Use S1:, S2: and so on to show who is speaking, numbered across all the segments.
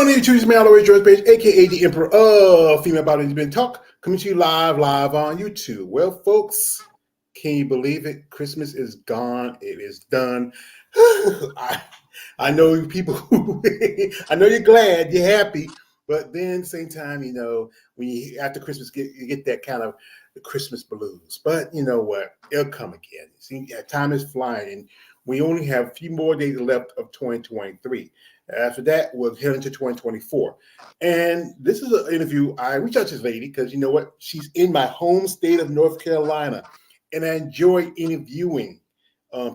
S1: morning, to this man, Always George Page, aka the Emperor of Female Bodybuilding Talk, coming to you live on YouTube. Well, folks, can you believe it? Christmas is gone. It is done. I know people. I know you're glad, you're happy, but then at the same time, you know, when you after Christmas, you get that kind of the Christmas blues. But you know what? It'll come again. See, time is flying, and we only have a few more days left of 2023. After that, we'll head into 2024. And this is an interview. I reached out to this lady because you know what? She's in my home state of North Carolina, and I enjoy interviewing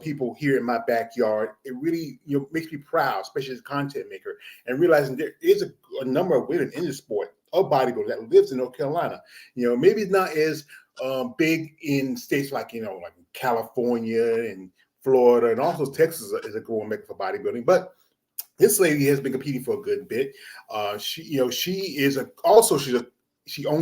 S1: people here in my backyard. It really makes me proud, especially as a content maker, and realizing there is a number of women in the sport of bodybuilding that lives in North Carolina. You know, maybe it's not as big in states like like California and Florida, and also Texas is a growing mecca for bodybuilding, but this lady has been competing for a good bit. She owns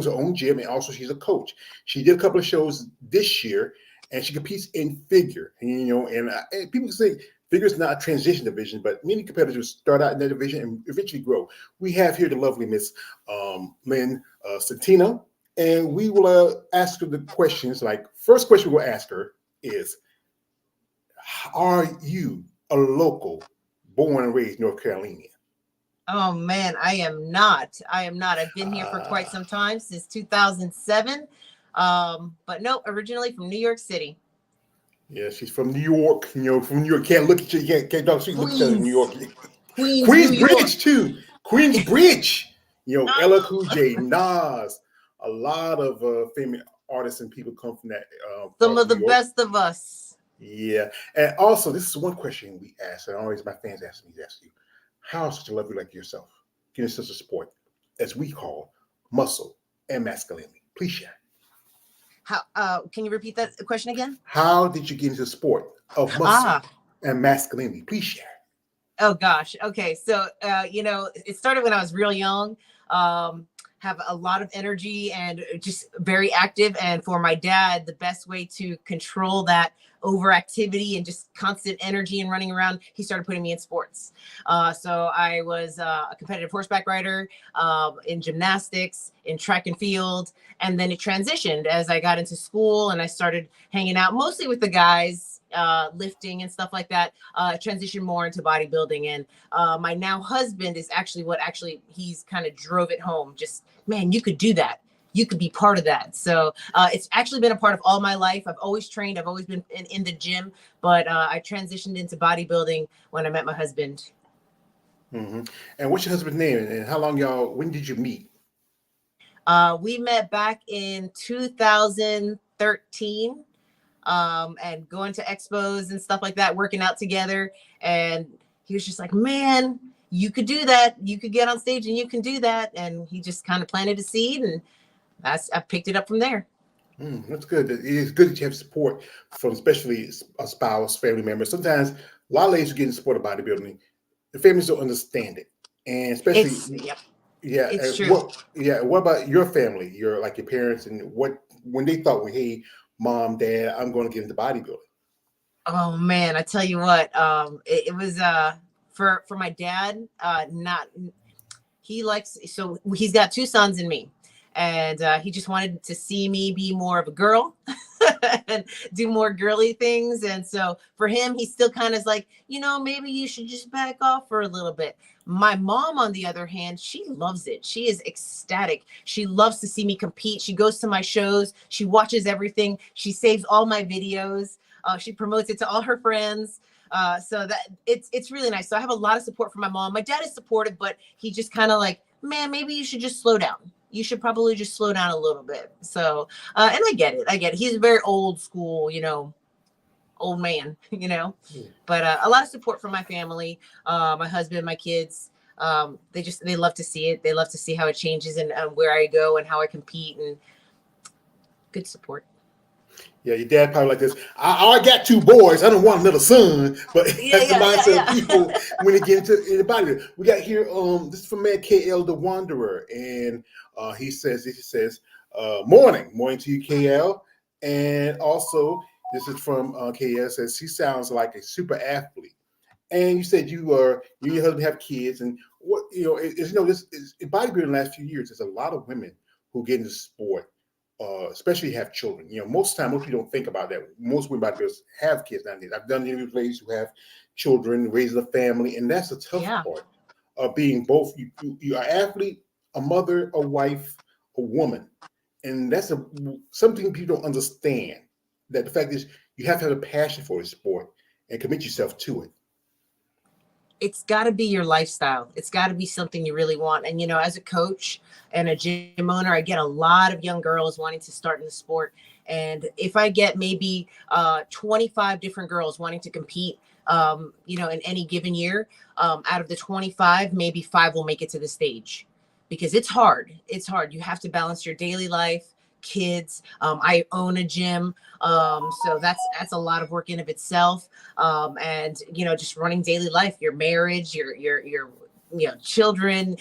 S1: her own gym, and also she's a coach. She did a couple of shows this year, and she competes in figure. And people say figure is not a transition division, but many competitors start out in that division and eventually grow. We have here the lovely Miss Lynn Centino, and we will ask her the questions. Like, first question we'll ask her is, are you a local, born and raised North Carolinian?
S2: Oh man, I am not. I've been here for quite some time, since 2007. But no, originally from New York City.
S1: Yeah, she's from New York. From New York. Can't look at you. Can't talk. She looks at New York.
S2: Queensbridge
S1: too. Queensbridge. Ella Cool J, Nas. A lot of famous artists and people come from that.
S2: Some of the best of us.
S1: Yeah, and also this is one question we ask, and always my fans ask you, how is such a lovely like yourself getting such a sport as we call muscle and masculinity? Please share.
S2: How? Can you repeat that question again?
S1: How did you get into the sport of muscle and masculinity? Please share.
S2: Oh gosh. Okay. So it started when I was real young. Have a lot of energy and just very active. And for my dad, the best way to control that overactivity and just constant energy and running around, he started putting me in sports. So I was a competitive horseback rider, in gymnastics, in track and field. And then it transitioned as I got into school and I started hanging out mostly with the guys, lifting and stuff like that. Transitioned more into bodybuilding. And my now husband is he's kind of drove it home. Just, man, you could do that. You could be part of that. So it's actually been a part of all my life. I've always trained. I've always been in the gym, but I transitioned into bodybuilding when I met my husband.
S1: Mm-hmm. And what's your husband's name? And how long when did you meet?
S2: We met back in 2013. And going to expos and stuff like that, working out together. And he was just like, man, you could do that. You could get on stage and you can do that. And he just kind of planted a seed, and I picked it up from there.
S1: That's good. It's good that you have support from especially a spouse, family member. Sometimes a lot of ladies who get in support of bodybuilding, the families don't understand it. And especially,
S2: it's true.
S1: What about your family, your parents, and when they thought, well, hey, Mom, Dad, I'm going to get into bodybuilding?
S2: Oh man, I tell you what, it was for my dad, so he's got two sons and me, and he just wanted to see me be more of a girl and do more girly things. And so for him, he still kind of is like, maybe you should just back off for a little bit. My mom, on the other hand, she loves it. She is ecstatic. She loves to see me compete. She goes to my shows. She watches everything. She saves all my videos. She promotes it to all her friends. So that it's really nice. So I have a lot of support from my mom. My dad is supportive, but he just kind of like, man, maybe you should just slow down. You should probably just slow down a little bit. So, and I get it. He's a very old school, old man, but a lot of support from my family, my husband, my kids. They love to see it. They love to see how it changes and where I go and how I compete, and good support.
S1: Yeah, your dad probably like this. I got two boys. I don't want another son, but that's the mindset of people when they get into the body. We got here. This is from man KL the Wanderer, and he says, morning to you, KL, and also this is from KL says he sounds like a super athlete, And you said you and your husband have kids, and what this is in bodybuilding. The last few years, there's a lot of women who get into sport, especially have children. Most of the time, most people don't think about that. Most women bodybuilders have kids nowadays. I've done interviews with ladies who have children, raising a family, and that's the tough part of being both. You are an athlete, a mother, a wife, a woman, and that's something people don't understand. That the fact is, you have to have a passion for the sport and commit yourself to it.
S2: It's got to be your lifestyle. It's got to be something you really want. And, as a coach and a gym owner, I get a lot of young girls wanting to start in the sport. And if I get maybe 25 different girls wanting to compete, in any given year, out of the 25, maybe 5 will make it to the stage, because it's hard. It's hard. You have to balance your daily life, kids. I own a gym. So that's a lot of work in of itself. And just running daily life, your marriage, your children,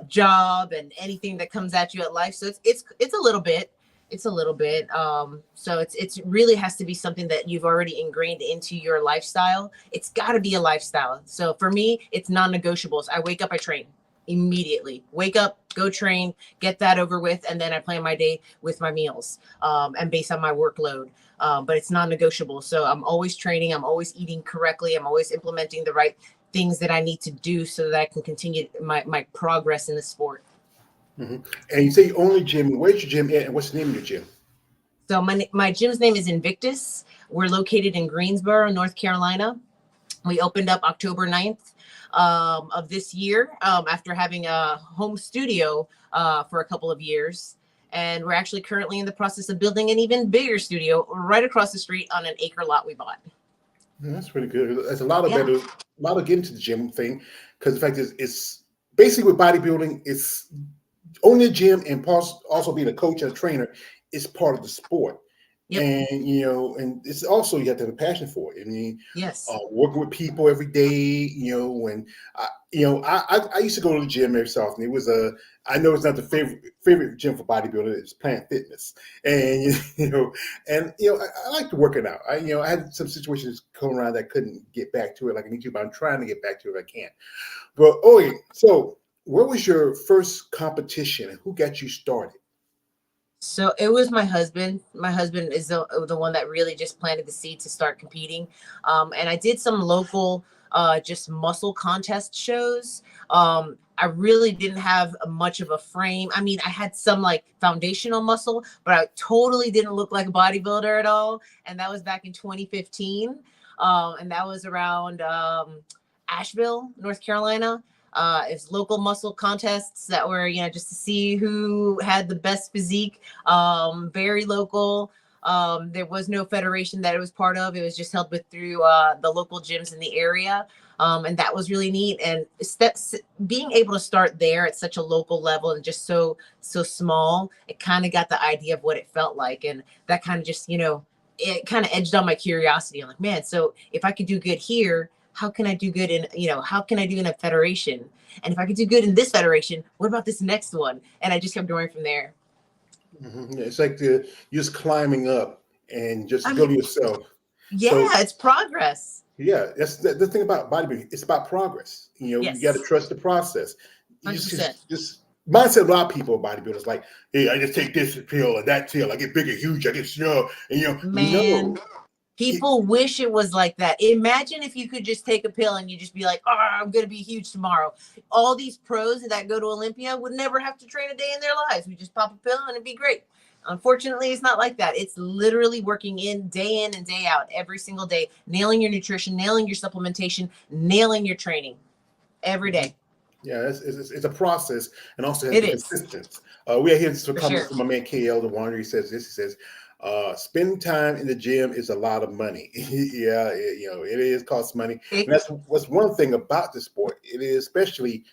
S2: job, and anything that comes at you at life. So it's a little bit. It's a little bit. So it's really has to be something that you've already ingrained into your lifestyle. It's got to be a lifestyle. So for me, it's non-negotiables. I wake up, I train immediately. Wake up, go train, get that over with, and then I plan my day with my meals and based on my workload. But it's non-negotiable. So I'm always training. I'm always eating correctly. I'm always implementing the right things that I need to do so that I can continue my progress in the sport.
S1: Mm-hmm. And you say you own a gym. Where's your gym at, and what's the name of your gym?
S2: So my gym's name is Invictus. We're located in Greensboro, North Carolina. We opened up October 9th of this year after having a home studio for a couple of years. And we're actually currently in the process of building an even bigger studio right across the street on an acre lot we bought.
S1: That's pretty good. There's a lot of better, a lot of getting to the gym thing, because the fact is, it's basically with bodybuilding, it's owning a gym and also being a coach and a trainer is part of the sport. Yep. And and it's also, you have to have a passion for it. I mean,
S2: yes,
S1: working with people every day. And I used to go to the gym every so often. It was I know it's not the favorite gym for bodybuilding. It's Planet Fitness, and I like to work it out. I had some situations come around that I couldn't get back to it like I need to, but I'm trying to get back to it if I can. But so what was your first competition and who got you started?
S2: So it was my husband. My husband is the one that really just planted the seed to start competing. And I did some local just muscle contest shows. I really didn't have much of a frame. I mean, I had some like foundational muscle, but I totally didn't look like a bodybuilder at all. And that was back in 2015. And that was around Asheville, North Carolina. It's local muscle contests that were, just to see who had the best physique. Very local. There was no federation that it was part of. It was just held through the local gyms in the area. And that was really neat. And being able to start there at such a local level and just so small, it kind of got the idea of what it felt like. And that kind of just, it kind of edged on my curiosity. I'm like, man, so if I could do good here, how can I do good in, how can I do in a federation? And if I could do good in this federation, what about this next one? And I just kept going from there.
S1: Mm-hmm. Yeah, it's like you're just climbing up and just building yourself.
S2: Yeah, it's progress.
S1: Yeah, that's the thing about bodybuilding. It's about progress. You got to trust the process. You just mindset of a lot of people bodybuilders like, hey, I just take this pill or that pill. I get big or huge. I get
S2: man. People wish it was like that. Imagine if you could just take a pill and you just be like, oh, I'm going to be huge tomorrow. All these pros that go to Olympia would never have to train a day in their lives. We just pop a pill and it'd be great. Unfortunately, it's not like that. It's literally working in and day out every single day, nailing your nutrition, nailing your supplementation, nailing your training every day.
S1: Yeah, it's a process, and also has to be consistent. We are here to comment from my man KL, the Wanderer. He says this. He says, spending time in the gym is a lot of money. Yeah, it is costs money. And that's what's one thing about the sport. It is, especially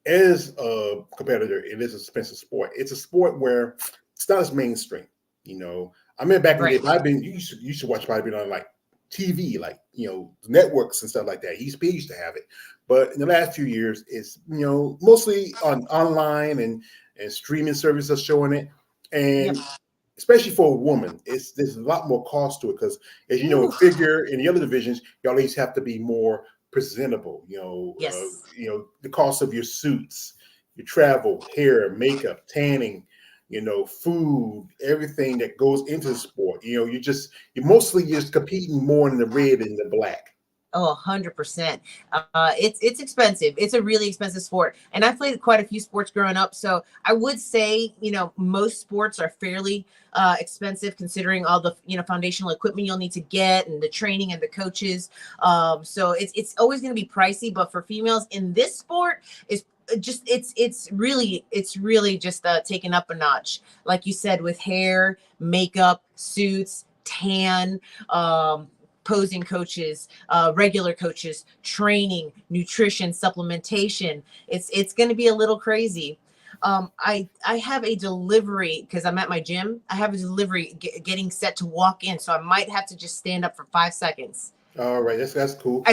S1: as a competitor, it is an expensive sport. It's a sport where it's not as mainstream. I mean, back in the day, you used to watch bodybuilding on like TV, like networks and stuff like that. ESPN used to have it, but in the last few years, it's mostly online and streaming services are showing it, and especially for a woman, there's a lot more cost to it because, as you know, in figure in the other divisions, y'all always have to be more presentable.
S2: Yes.
S1: The cost of your suits, your travel, hair, makeup, tanning, food, everything that goes into the sport. You're mostly just competing more in the red and the black.
S2: Oh, 100%. It's expensive. It's a really expensive sport. And I've played quite a few sports growing up. So I would say, most sports are fairly expensive considering all the, foundational equipment you'll need to get and the training and the coaches. So it's always going to be pricey. But for females in this sport, it's really just taken up a notch. Like you said, with hair, makeup, suits, tan, posing coaches, regular coaches, training, nutrition, supplementation. It's going to be a little crazy. I have a delivery because I'm at my gym. I have a delivery getting set to walk in, so I might have to just stand up for 5 seconds.
S1: All right, that's cool.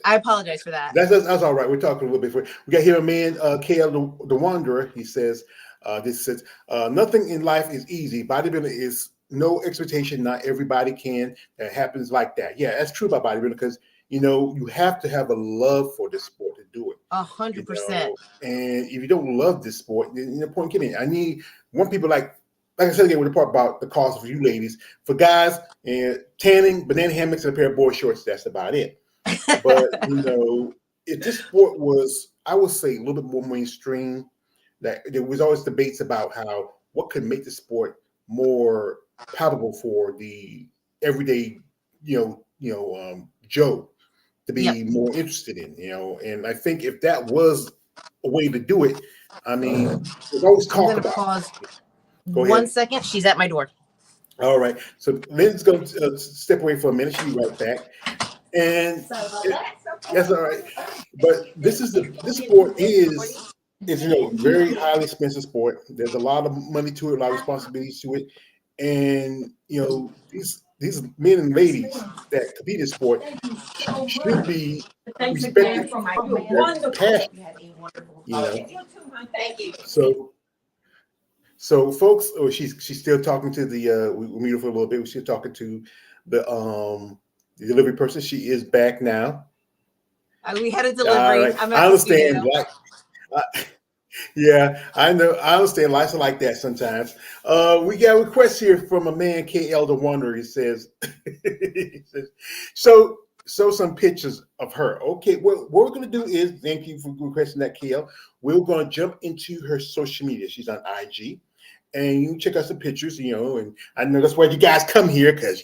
S2: I apologize for that.
S1: That's all right. We're talking a little bit. We got here a man, KL the Wanderer. He says, "This says nothing in life is easy. Bodybuilding is no expectation. Not everybody can. That happens like that. Yeah, that's true about bodybuilding because you have to have a love for this sport to do it.
S2: 100%.
S1: And if you don't love this sport, then the point getting. I need one people like I said again with the part about the cost for you ladies. For guys, and tanning, banana hammocks, and a pair of board shorts. That's about it. But if this sport was, I would say, a little bit more mainstream, that there was always debates about what could make the sport more palatable for the everyday, Joe to be more interested in, and I think if that was a way to do it, I mean, there's always talk about.
S2: Pause.
S1: Go ahead.
S2: 1 second. She's at my door.
S1: All right. So Lynn's going to step away for a minute. She'll be right back. And that's all right. But this sport is very highly expensive sport. There's a lot of money to it, a lot of responsibilities to it. And these men and ladies that compete in sport should be respected for their passion.
S2: Thank you.
S1: So folks, she's still talking to the we meet her for a little bit. She's talking to the delivery person. She is back now.
S2: We had a delivery.
S1: Right. I understand. Yeah, I know. I understand. Lives are like that sometimes. We got a request here from a man, KL the Wanderer. He says, show some pictures of her. Okay, what we're going to do is, thank you for requesting that, KL. We're going to jump into her social media. She's on IG. And you can check out some pictures, and I know that's why you guys come here, because,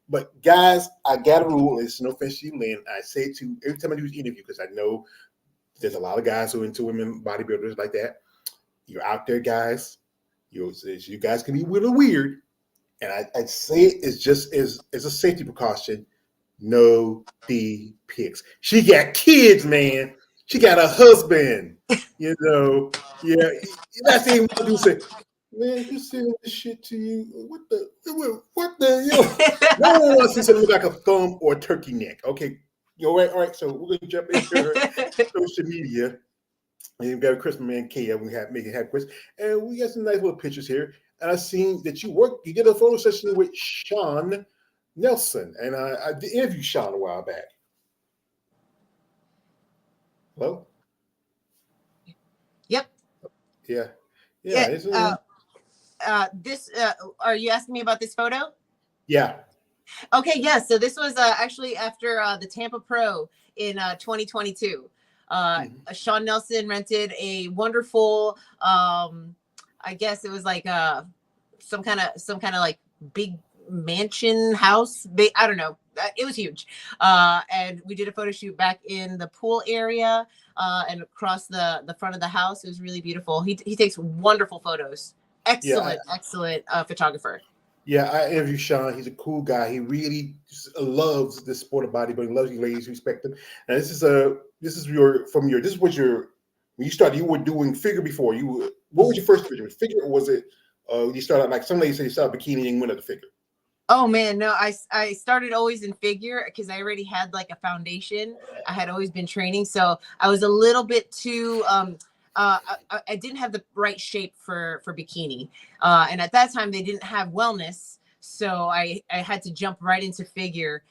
S1: but guys, I got a rule. It's no offense to you, Lynn. I say it to every time I do this interview, because I know there's a lot of guys who are into women bodybuilders like that. You're out there, guys. You guys can be a little weird. And I'd say it is just as a safety precaution, no pics. She got kids, man. She got a husband. Yeah, that's even what I do say. Man, you sending this shit to you? What the? No one wants to see something like a thumb or a turkey neck. Okay, all right. So we're gonna jump into her social media. And we've got a Christmas man, Kaya. We have making happy Christmas, and we got some nice little pictures here. And I seen that you did a photo session with Sean Nelson, and I interviewed Sean a while back. Hello.
S2: Yep.
S1: Yeah.
S2: This are you asking me about this photo?
S1: Yeah.
S2: Okay, yeah. So this was actually after the Tampa Pro in 2022. Sean Nelson rented a wonderful I guess it was like some kind of like big mansion house. I don't know. It was huge. And we did a photo shoot back in the pool area and across the front of the house. It was really beautiful. He takes wonderful photos. Excellent photographer.
S1: Yeah, I interviewed Sean. He's a cool guy. He really loves the sport of bodybuilding. Loves you ladies, respect him. And this is what when you started. You were doing figure before. What was your first figure? Figure, or was it? You started like some ladies say you started bikini and went up the figure.
S2: Oh man, no, I started always in figure because I already had like a foundation. I had always been training, so I was a little bit too. I didn't have the right shape for bikini, and at that time they didn't have wellness. So I had to jump right into figure,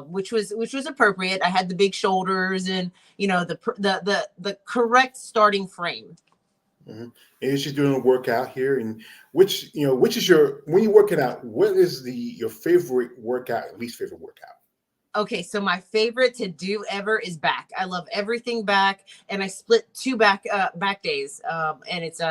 S2: which was appropriate. I had the big shoulders and, you know, the correct starting frame.
S1: Mm-hmm. And she's doing a workout here. And which is your, when you're working out, what is your favorite workout, least favorite workout?
S2: Okay, so my favorite to do ever is back. I love everything back, and I split two back days, and it's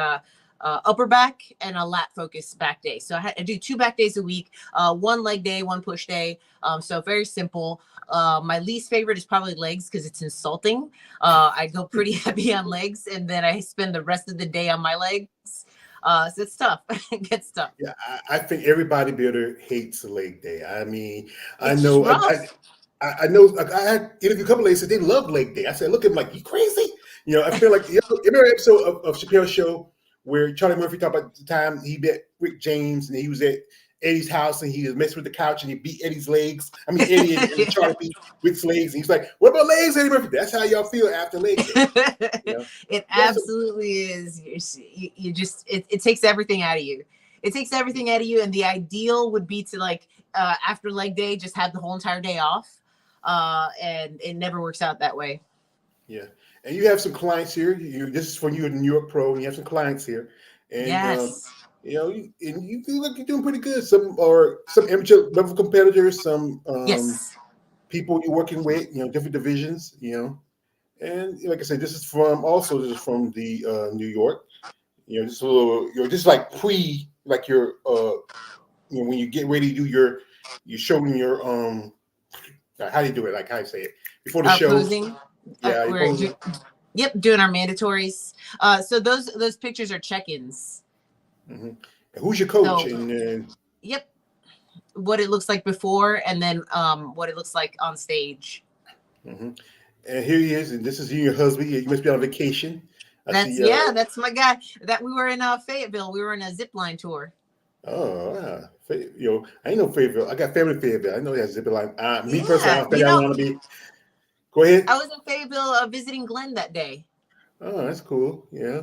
S2: upper back and a lat focused back day. So I do 2 back days a week, one leg day, one push day. So very simple. My least favorite is probably legs because it's insulting. I go pretty heavy on legs, and then I spend the rest of the day on my legs. So it's tough. It gets tough.
S1: Yeah, I think every bodybuilder hates leg day. I mean, I
S2: It's
S1: know,
S2: rough.
S1: I know. Like, I had interviewed a couple of ladies said they love leg day. I said, look at them like, you crazy? You know, I feel like, remember an episode of Chappelle's show where Charlie Murphy talked about the time he met Rick James and he was at Eddie's house and he was messing with the couch and he beat Eddie's legs. I mean, Eddie and Charlie beat Rick's legs. And he's like, what about legs, Eddie Murphy? That's how y'all feel after leg day. You know?
S2: It
S1: Yeah, so,
S2: absolutely is. You just it takes everything out of you. It takes everything out of you, and the ideal would be to like after leg day just have the whole entire day off, and it never works out that way.
S1: yeah. And you have some clients here. This is for you, a New York pro, and you have some clients here. And
S2: Yes.
S1: you feel like you're doing pretty good. Some amateur level competitors, some
S2: Yes.
S1: people you're working with, different divisions, And like I said, this is from the New York. Just a little, just like like your when you get ready to do you're showing your how do you do it? Like how you say it before the show.
S2: Posing.
S1: Yeah, you're posing.
S2: Yep, doing our mandatories. So those pictures are check-ins.
S1: Mm-hmm. And who's your coach?
S2: So,
S1: And
S2: yep, what it looks like before, and then what it looks like on stage.
S1: mm-hmm. And here he is, and this is your husband. You must be on vacation.
S2: That's my guy. That we were in Fayetteville. We were in a zip line tour.
S1: Oh, I ain't no Fayetteville. I got family in Fayetteville. I know that zip line. Me personally, I
S2: Yeah,
S1: don't think I want to be. Go ahead.
S2: I was in Fayetteville visiting Glenn that day.
S1: Oh, that's cool. Yeah.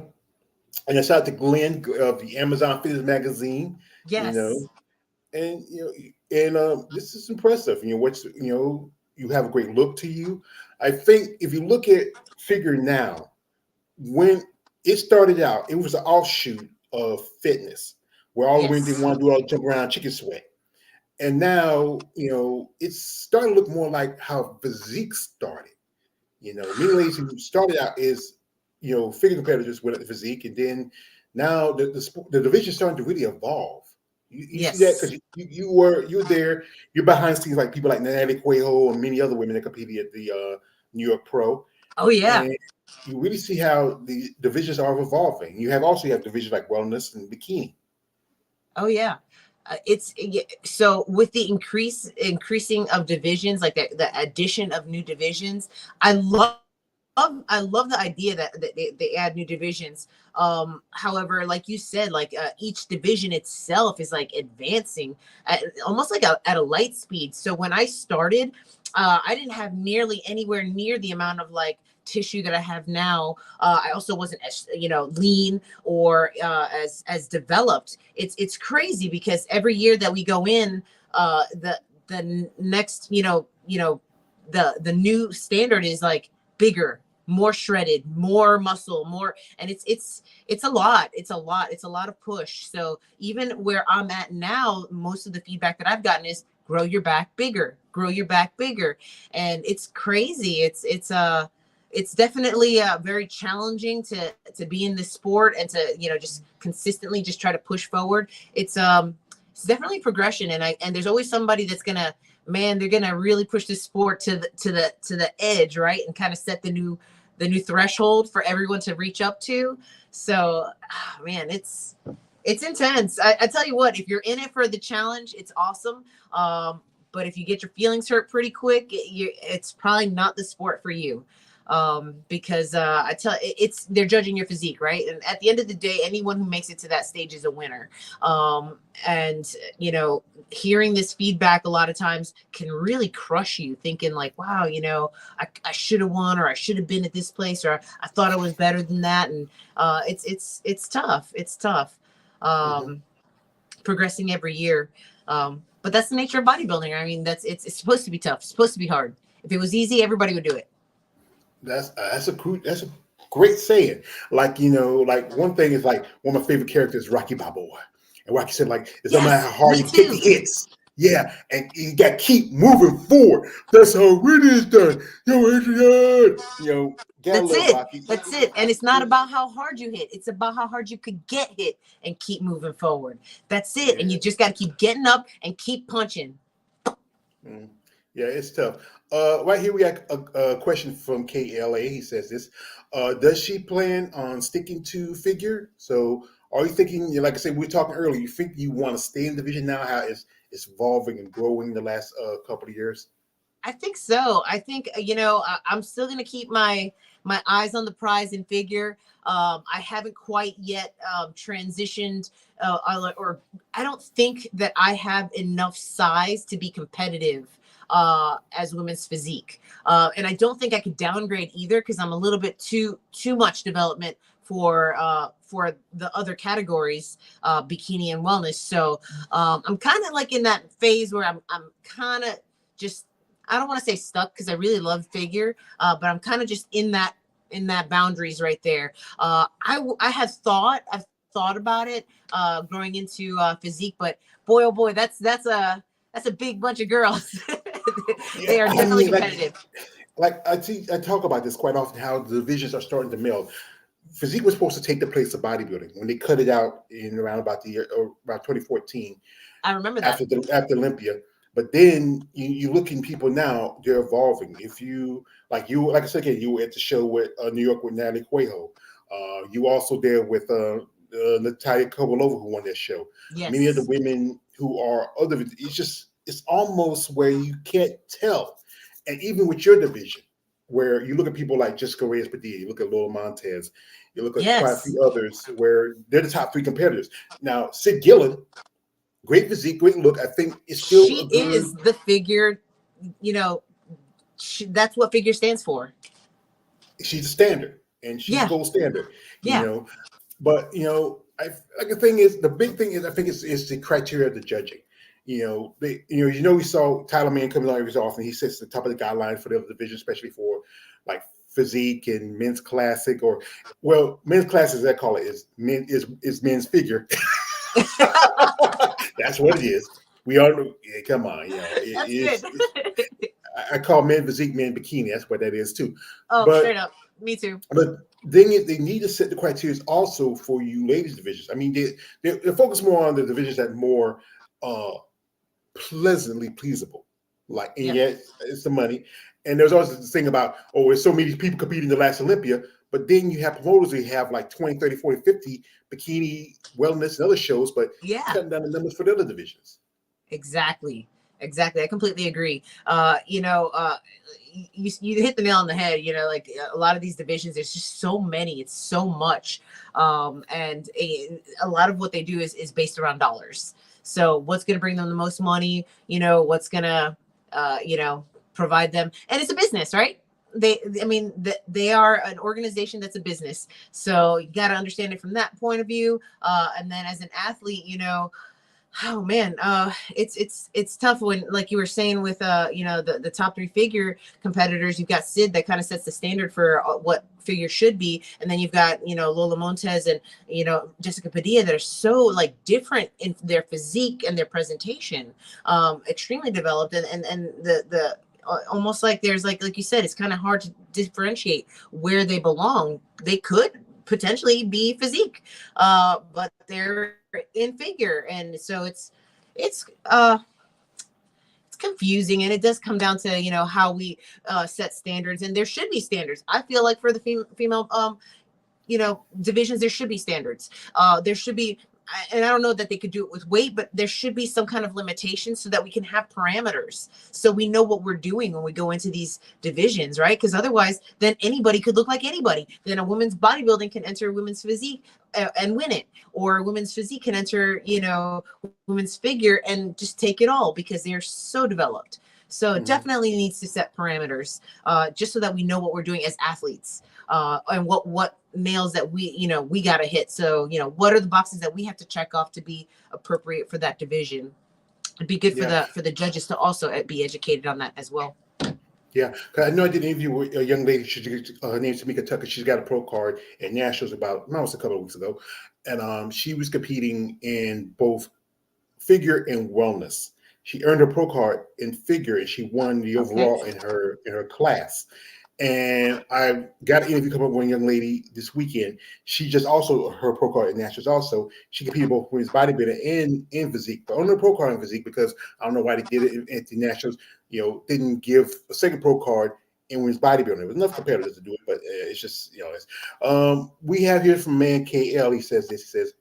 S1: And I shout out to Glenn of the Amazon Fitness Magazine.
S2: Yes.
S1: And this is impressive. You have a great look to you. I think if you look at figure now, when it started out, it was an offshoot of fitness, where all the women didn't want to do all jump around chicken sweat. And now, it's starting to look more like how physique started. Many ladies who started out is, figure competitors with the physique, and then now the division is starting to really evolve. You see that because you were there. You're behind scenes like people like Natalie Cuejo and many other women that competed at the New York Pro.
S2: Oh yeah.
S1: And you really see how the divisions are evolving. You have divisions like wellness and bikini.
S2: Oh yeah. So with the increasing of divisions, like the addition of new divisions, I love the idea that they add new divisions. However, like you said, like each division itself is like advancing almost like at a light speed. So when I started, I didn't have nearly anywhere near the amount of like tissue that I have now. I also wasn't as lean or as developed. It's crazy because every year that we go in, the next the new standard is like bigger, more shredded, more muscle, more, and it's a lot. It's a lot of push. So even where I'm at now, most of the feedback that I've gotten is grow your back bigger, and it's crazy. It's definitely very challenging to be in this sport and to just consistently just try to push forward. It's definitely progression, and there's always somebody that's gonna they're gonna really push this sport to the edge, right, and kind of set the new threshold for everyone to reach up to. So man, it's intense. I tell you what, if you're in it for the challenge, it's awesome. But if you get your feelings hurt pretty quick, it's probably not the sport for you. Because they're judging your physique, right? And at the end of the day, anyone who makes it to that stage is a winner. And hearing this feedback a lot of times can really crush you, thinking like, wow, I should have won, or I should have been at this place, or I thought I was better than that. And it's tough. It's tough. Progressing every year. But that's the nature of bodybuilding. I mean, it's supposed to be tough. It's supposed to be hard. If it was easy, everybody would do it.
S1: That's a great saying. Like, like one thing is like one of my favorite characters is Rocky Balboa, and Rocky said like it doesn't matter
S2: Yes,
S1: how hard
S2: me
S1: you take the
S2: too.
S1: hits. Yeah, and you got to keep moving forward. That's how winning is done. Yo, Adrian, gotta
S2: That's
S1: love
S2: it.
S1: Rocky.
S2: That's it. And it's not about how hard you hit. It's about how hard you could get hit and keep moving forward. That's it. And
S1: Yeah.
S2: you just got to keep getting up and keep punching.
S1: Mm. Yeah, it's tough. Right here we got a question from KLA. He says this: does she plan on sticking to figure? So, are you thinking, like I said, we were talking earlier? You think you want to stay in the division now? How it's evolving and growing the last couple of years?
S2: I think so. I think I'm still gonna keep my eyes on the prize in figure. I haven't quite yet transitioned, or I don't think that I have enough size to be competitive as women's physique, and I don't think I could downgrade either because I'm a little bit too much development for the other categories, bikini and wellness. So I'm kind of like in that phase where I'm kind of just, I don't want to say stuck because I really love figure, but I'm kind of just in that boundaries right there. I've thought about it growing into physique, but boy, oh boy, that's a big bunch of girls. They
S1: Yeah,
S2: are
S1: I
S2: definitely
S1: mean,
S2: competitive.
S1: like I talk about this quite often. How the divisions are starting to meld. Physique was supposed to take the place of bodybuilding when they cut it out in around about the year or about 2014
S2: I remember that.
S1: after Olympia. But then you look in people now, they're evolving. If like I said again, you were at the show with New York with Natalie Cuejo. You also there with Natalia Kovalova who won that show. Many of the
S2: Yes.
S1: women who are other, it's almost where you can't tell. And even with your division, where you look at people like Jessica Reyes Padilla, you look at Lola Montez, you look at quite a
S2: Yes.
S1: few others where they're the top three competitors. Now, Sid Gillen, great physique, great look. I think it's still a
S2: She
S1: good.
S2: is the figure, you know, that's what figure stands for.
S1: She's a standard, and she's the
S2: Yeah.
S1: gold standard. You
S2: Yeah.
S1: know, but I like the thing is the big thing is I think it's the criteria of the judging. We saw Tyler Mann coming on every so often. He sits at the top of the guideline for the other division, especially for like physique and men's classic, or well, men's classic as I call it is men's figure. That's what it is. We all know. Yeah, come on,
S2: That's
S1: it's.
S2: good.
S1: I call men physique, men bikini. That's what that is too.
S2: Oh, straight
S1: But
S2: up. Me too.
S1: but thing is, they need to set the criteria also for you ladies divisions. I mean, they're focused more on the divisions that are more uh, pleasantly pleasable. Like, and
S2: Yeah.
S1: yet it's the money. And there's also this thing about, oh, there's so many people competing in the last Olympia, but then you have promoters who have like 20, 30, 40, 50 bikini, wellness, and other shows, but
S2: Yeah.
S1: cutting down the numbers for the other divisions.
S2: Exactly. Exactly. I completely agree. You hit the nail on the head. Like a lot of these divisions, there's just so many. It's so much, and a lot of what they do is based around dollars. So what's going to bring them the most money? What's going to, provide them, and it's a business, right? They are an organization that's a business. So you got to understand it from that point of view. And then as an athlete, oh man, it's tough when, like you were saying, with the top three figure competitors. You've got Sid that kind of sets the standard for what figure should be, and then you've got Lola Montez and Jessica Padilla that are so like different in their physique and their presentation, extremely developed, and the almost like there's like you said, it's kind of hard to differentiate where they belong. They could potentially be physique, but they're in figure, and so it's confusing, and it does come down to how we set standards, and there should be standards. I feel like for the female divisions, there should be standards. There should be, and I don't know that they could do it with weight, but there should be some kind of limitation so that we can have parameters, so we know what we're doing when we go into these divisions, right? Because otherwise, then anybody could look like anybody. Then a women's bodybuilding can enter women's physique and win it, or women's physique can enter, women's figure and just take it all because they're so developed. So it
S1: Mhm.
S2: definitely needs to set parameters, just so that we know what we're doing as athletes, and what nails that we got to hit. So what are the boxes that we have to check off to be appropriate for that division? It'd be good
S1: Yeah.
S2: for the judges to also be educated on that as well.
S1: Yeah, 'cause I know I did an interview with a young lady. Her name's Tamika Tucker. She's got a pro card at Nationals almost a couple of weeks ago, and she was competing in both figure and wellness. She earned her pro card in figure, and she won the
S2: Okay.
S1: overall in her class. And I got an interview coming up with one young lady this weekend. She just also her pro card in nationals. Also, she competed both women's bodybuilding and in physique, but on the pro card in physique because I don't know why they did it at the nationals. Didn't give a second pro card in women's bodybuilding. There was enough competitors to do it, but it's just we have here from man KL. He says this. He says,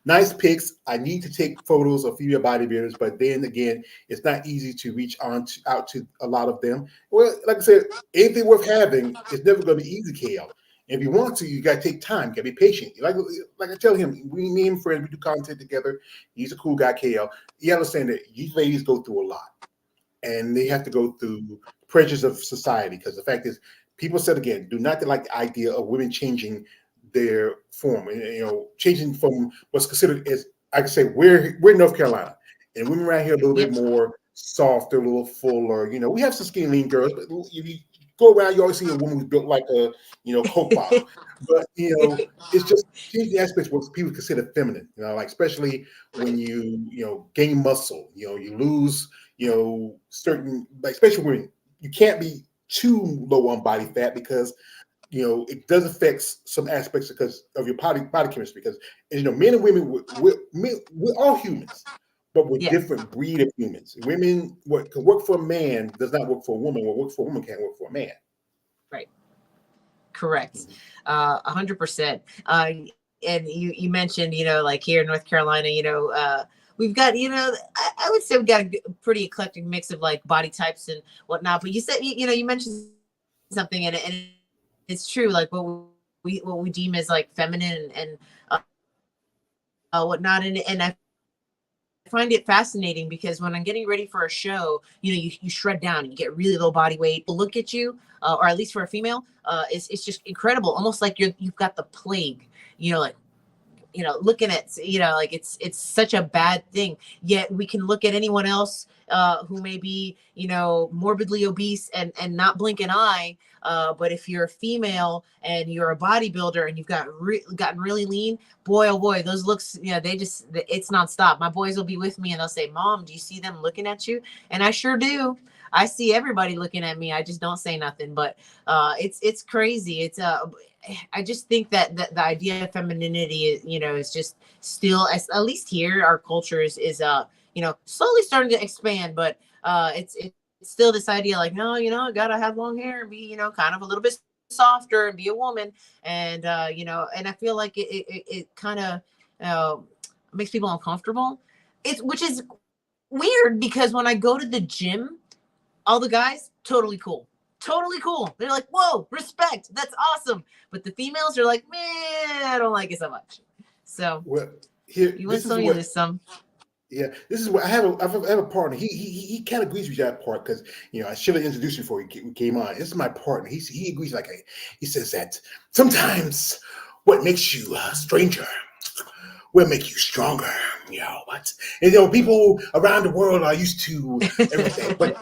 S1: nice pics. I need to take photos of female bodybuilders, but then again, it's not easy to reach out to a lot of them. Well, like I said, anything worth having is never going to be easy, KL. And if you want to, you got to take time. You got to be patient. Like I tell him, me and friends, we do content together. He's a cool guy, KL. You understand that these ladies go through a lot, and they have to go through pressures of society. Because the fact is, people said again, do not like the idea of women changing their form, and changing from what's considered as I can say we're in North Carolina, and women around here a little bit
S2: Yep.
S1: more softer, a little fuller. We have some skinny lean girls, but if you go around, you always see a woman who's built like a Coke bottle. But it's just changing aspects what people consider feminine. Like especially when you gain muscle, you lose certain, like especially when you can't be too low on body fat because it does affect some aspects because of your body chemistry. Because men and women, we're all humans, but we're
S2: Yeah.
S1: different breed of humans. Women, what can work for a man does not work for a woman. What works for a woman can't work for a man.
S2: Right. Correct. 100%. And you mentioned, like here in North Carolina, we've got, I would say we've got a pretty eclectic mix of like body types and whatnot. But you said, you mentioned something, and it's true. Like what we deem as like feminine and whatnot, and I find it fascinating because when I'm getting ready for a show, you shred down, you get really low body weight. Look at you, or at least for a female, it's just incredible. Almost like you've got the plague. Like looking at like it's such a bad thing. Yet we can look at anyone else who may be morbidly obese and not blink an eye. But if you're a female and you're a bodybuilder and you've gotten really lean, boy, oh boy, those looks, it's nonstop. My boys will be with me and they'll say, Mom, do you see them looking at you? And I sure do. I see everybody looking at me. I just don't say nothing, but it's crazy. I just think that the idea of femininity is just still, at least here, our culture is slowly starting to expand, but it's still this idea like, no, I gotta have long hair and be, kind of a little bit softer and be a woman. And, and I feel like it kind of makes people uncomfortable. Which is weird because when I go to the gym, all the guys, totally cool. Totally cool. They're like, whoa, respect. That's awesome. But the females are like, man, I don't like it so much. So
S1: well, here,
S2: you win
S1: this is
S2: some, you
S1: what.
S2: lose some.
S1: Yeah, this is what I have. I have a partner. He kind of agrees with that part because I should have introduced you before we came on. This is my partner. He agrees. Like he says that sometimes what makes you a stranger will make you stronger. What? And people around the world are used to everything, but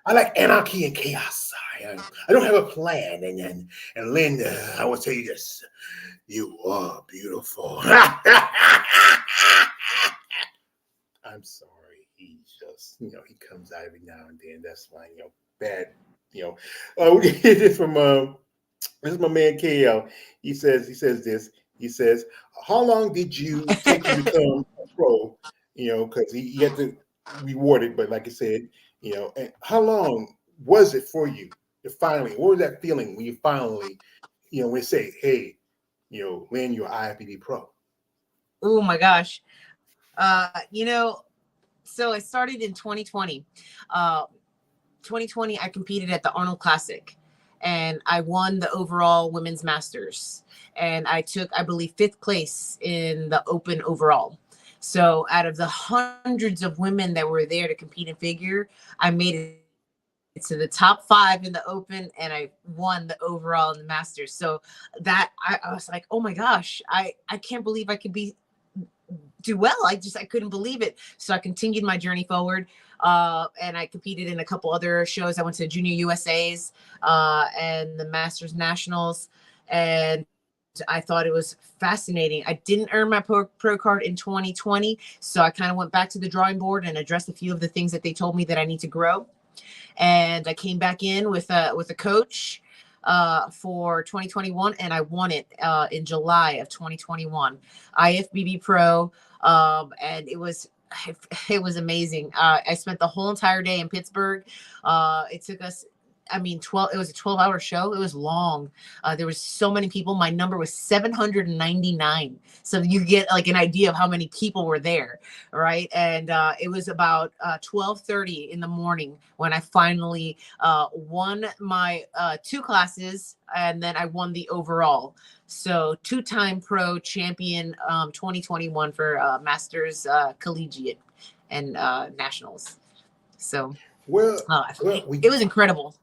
S1: I like anarchy and chaos. I don't have a plan. And Lynn, I will tell you this: you are beautiful. I'm sorry. He just, he comes out every now and then. That's why, bad, we get this from this is my man KL. He says this. He says, how long did you take to become a pro? Because he had to reward it, but like I said, and how long was it for you to finally? What was that feeling when you finally, when they say, hey, Lynn, you're IFBB pro?
S2: Oh my gosh. So it started in 2020. 2020, I competed at the Arnold Classic and I won the overall women's masters. And I took, I believe, 5th place in the open overall. So out of the hundreds of women that were there to compete in figure, I made it to the top 5 in the open and I won the overall in the masters. So that I was like, oh my gosh, I can't believe I could be do well. I couldn't believe it. So I continued my journey forward. And I competed in a couple other shows. I went to Junior USA's and the Masters Nationals, and I thought it was fascinating. I didn't earn my pro card in 2020, so I kind of went back to the drawing board and addressed a few of the things that they told me that I need to grow. And I came back in with a coach for 2021, and I won it in July of 2021, IFBB Pro, and it was amazing. I spent the whole entire day in Pittsburgh. It took us. I mean, 12, it was a 12-hour show. It was long. There was so many people. My number was 799. So you get like an idea of how many people were there, right? And it was about 12:30 in the morning when I finally won my two classes, and then I won the overall. So two-time pro champion 2021 for Masters Collegiate and Nationals. So
S1: Well, well,
S2: it was incredible.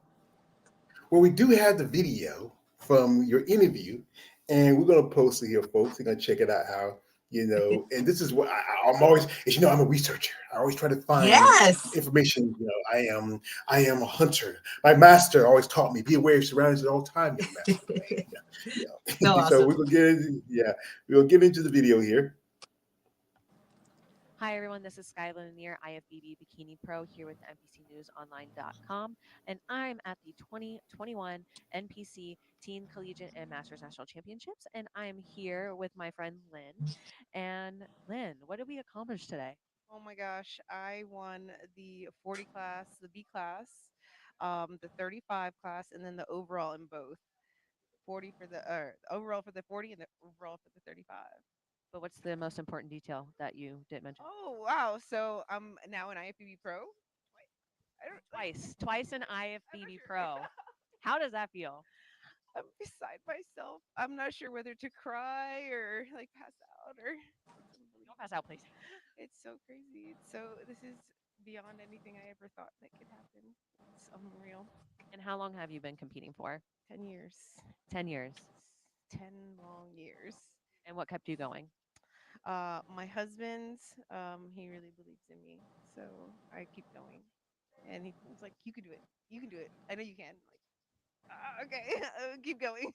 S1: we do have the video from your interview, and we're gonna post it here, folks. You're gonna check it out. How and this is what I'm always, as I'm a researcher. I always try to find
S2: Yes.
S1: information. I am a hunter. My master always taught me, be aware of your surroundings at all time, young master.
S2: So
S1: So
S2: awesome.
S1: we're gonna get into the video here.
S3: Hi, everyone. This is Lynn, IFBB Bikini Pro here with NPCNewsOnline.com. And I'm at the 2021 NPC Teen Collegiate and Masters National Championships. And I'm here with my friend Lynn. And Lynn, what did we accomplish today?
S4: Oh my gosh, I won the 40 class, the B class, the 35 class, and then the overall in both. 40 for the overall for the 40 and the overall for the 35.
S3: But what's the most important detail that you didn't mention?
S4: Oh wow! So I'm now an IFBB pro. I don't
S3: Twice an
S4: I'm not
S3: IFBB
S4: sure.
S3: Pro. How does that feel?
S4: I'm beside myself. I'm not sure whether to cry or like pass out or it's
S3: Don't pass out, please.
S4: it's so crazy. It's so this is beyond anything I ever thought that could happen. It's unreal.
S3: And how long have you been competing for?
S4: 10 years.
S3: 10 years.
S4: 10 long years.
S3: And what kept you going?
S4: My husband, he really believes in me, so I keep going. And he was like, "You can do it. You can do it. I know you can." I'm like, okay, keep going.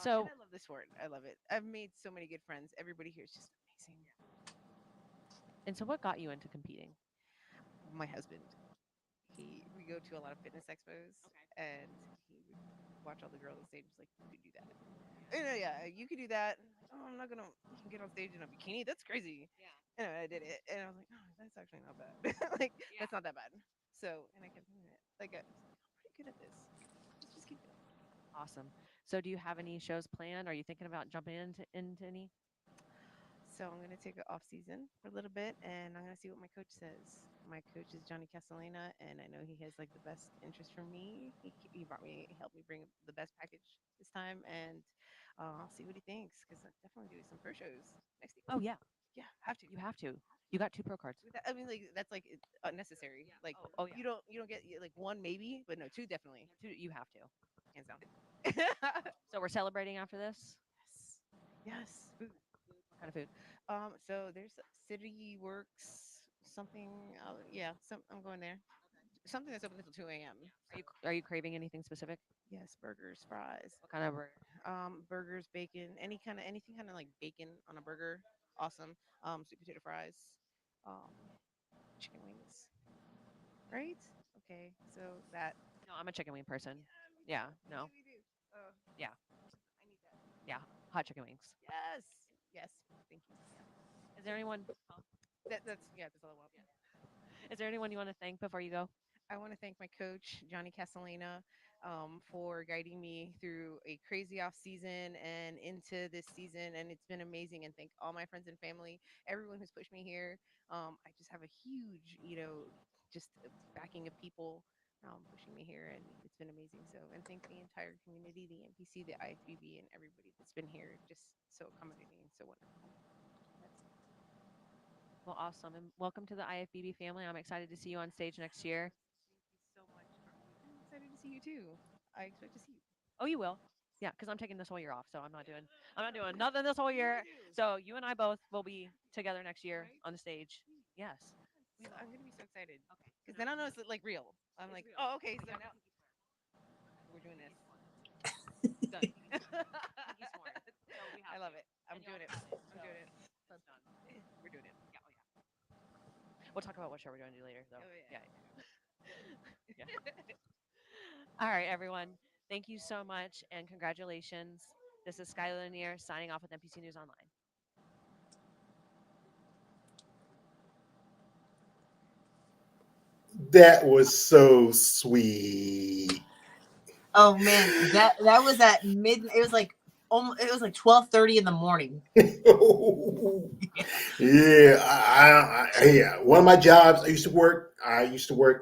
S3: So,
S4: and I love this sport. I love it. I've made so many good friends. Everybody here is just amazing.
S3: and so what got you into competing?
S4: My husband, we go to a lot of fitness expos, and he would watch all the girls on stage. He's like, "You can do that." Yeah, you can do that. And I'm like, "Oh, I'm not gonna get on stage in a bikini. That's crazy." And I did it, and I was like, "Oh, that's actually not bad. Like, that's not that bad." So, and I kept doing it. Like, I was like, "I'm pretty good at this. Let's just keep going."
S3: Awesome. So, do you have any shows planned? Are you thinking about jumping into any?
S4: So I'm gonna take an off season for a little bit, and I'm gonna see what my coach says. My coach is Johnny Castellana, and I know he has like the best interest for me. He brought me, helped me bring the best package this time, and I'll see what he thinks because I'm definitely doing some pro shows next year.
S3: Oh yeah,
S4: Yeah, have to.
S3: you have to. You got two pro cards.
S4: I mean, like that's like unnecessary. Like
S3: Oh yeah.
S4: you don't get like one maybe, but no, two definitely,
S3: Two, you have to.
S4: hands down.
S3: So we're celebrating after this.
S4: Yes, yes, food.
S3: What kind of food?
S4: So there's City Works something. Yeah, I'm going there. Something that's open until 2 a.m.
S3: Are you craving anything specific?
S4: Yes, burgers, fries,
S3: What kind of burger?
S4: burgers, bacon, anything kind of like bacon on a burger. Awesome. Sweet potato fries, um, chicken wings. Right? Okay, so that.
S3: No, I'm a chicken wing person.
S4: Yeah, me
S3: Yeah.
S4: too.
S3: No.
S4: Me too. Oh,
S3: Yeah.
S4: I need that.
S3: Yeah. Hot chicken wings.
S4: Yes. Yes. Thank you. Yeah.
S3: Is there anyone?
S4: That's all I want.
S3: Is there anyone you want to thank before you go?
S4: I want to thank my coach, Johnny Castellana, for guiding me through a crazy off season and into this season. And it's been amazing. And thank all my friends and family, everyone who's pushed me here. I just have a huge, just backing of people pushing me here. And it's been amazing. So, and thank the entire community, the NPC, the IFBB, and everybody that's been here. Just so accommodating and so wonderful. That's it.
S3: Well, awesome, and welcome to the IFBB family. I'm excited to see you on stage next year.
S4: Thank you so much, Carly. I'm excited to see you too. I expect to see you.
S3: Oh, you will. Yeah, because I'm taking this whole year off, so I'm not doing nothing this whole year. So you and I both will be together next year on the stage. Yes.
S4: I'm gonna be so excited because then I'll know it's like real. I'm like, oh, okay, so now we're doing this. Done. I love it. I'm doing it. I'm doing it. We're doing it.
S3: We'll talk about what show we're going to do later, though.
S4: Oh,
S3: Yeah. Yeah. All right, everyone. Thank you so much and congratulations. This is Skylar Lanier signing off with NPC News Online.
S1: That was so sweet.
S2: Oh man, that was at midnight. It was like almost, it was like 12:30 in the morning.
S1: Yeah. One of my jobs, I used to work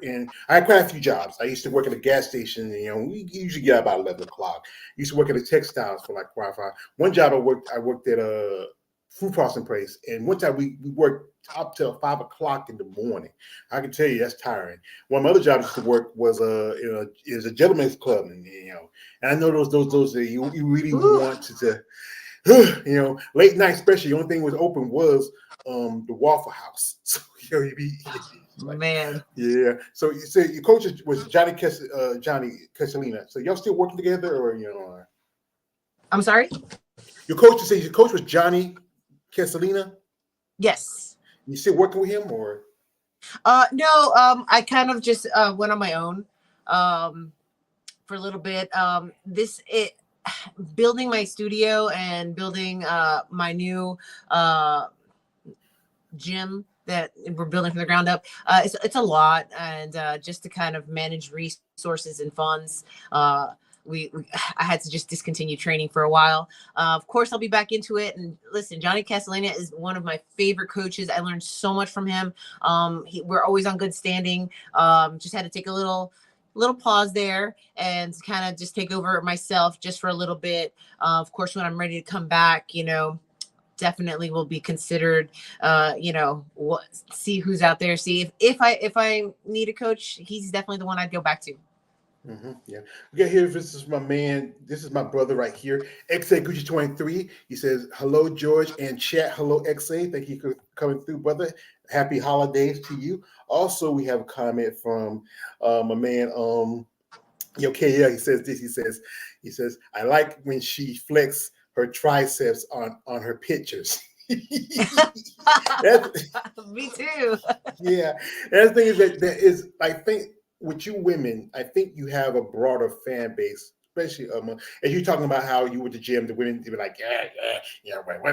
S1: in, I had quite a few jobs. I used to work at a gas station. We usually get out about 11 o'clock. I used to work at a textiles for like Wi-Fi. One job I worked at a food processing place. And one time we worked up till 5 o'clock in the morning. I can tell you that's tiring. One of my other jobs I used to work was is a gentleman's club. And I know those that you really want to late night especially, the only thing was open was the Waffle House. So you'd be like,
S2: Man.
S1: Yeah. So you say your coach was Johnny Castellina. So y'all still working together, or
S2: I'm sorry?
S1: Your coach was Johnny Castellina?
S2: Yes.
S1: You still working with him, or?
S2: No, I kind of just went on my own for a little bit. Building my studio and building my new gym that we're building from the ground up. It's a lot, and just to kind of manage resources and funds, I had to just discontinue training for a while. Of course, I'll be back into it. And listen, Johnny Castellina is one of my favorite coaches. I learned so much from him. We're always on good standing. Just had to take a little pause there and kind of just take over myself just for a little bit. Of course, when I'm ready to come back, definitely will be considered. See who's out there. See if I need a coach, he's definitely the one I'd go back to.
S1: Yeah. Okay, here, this is my man. This is my brother right here, XA Gucci 23. He says, hello, George, and chat. Hello, XA. Thank you for coming through, brother. Happy holidays to you. Also, we have a comment from my man, he says this. He says, I like when she flex her triceps on her pictures.
S2: Me too.
S1: Yeah. And the thing is that is, I think, with you women, I think you have a broader fan base, especially as you're talking about how you went to gym, the women, they were like,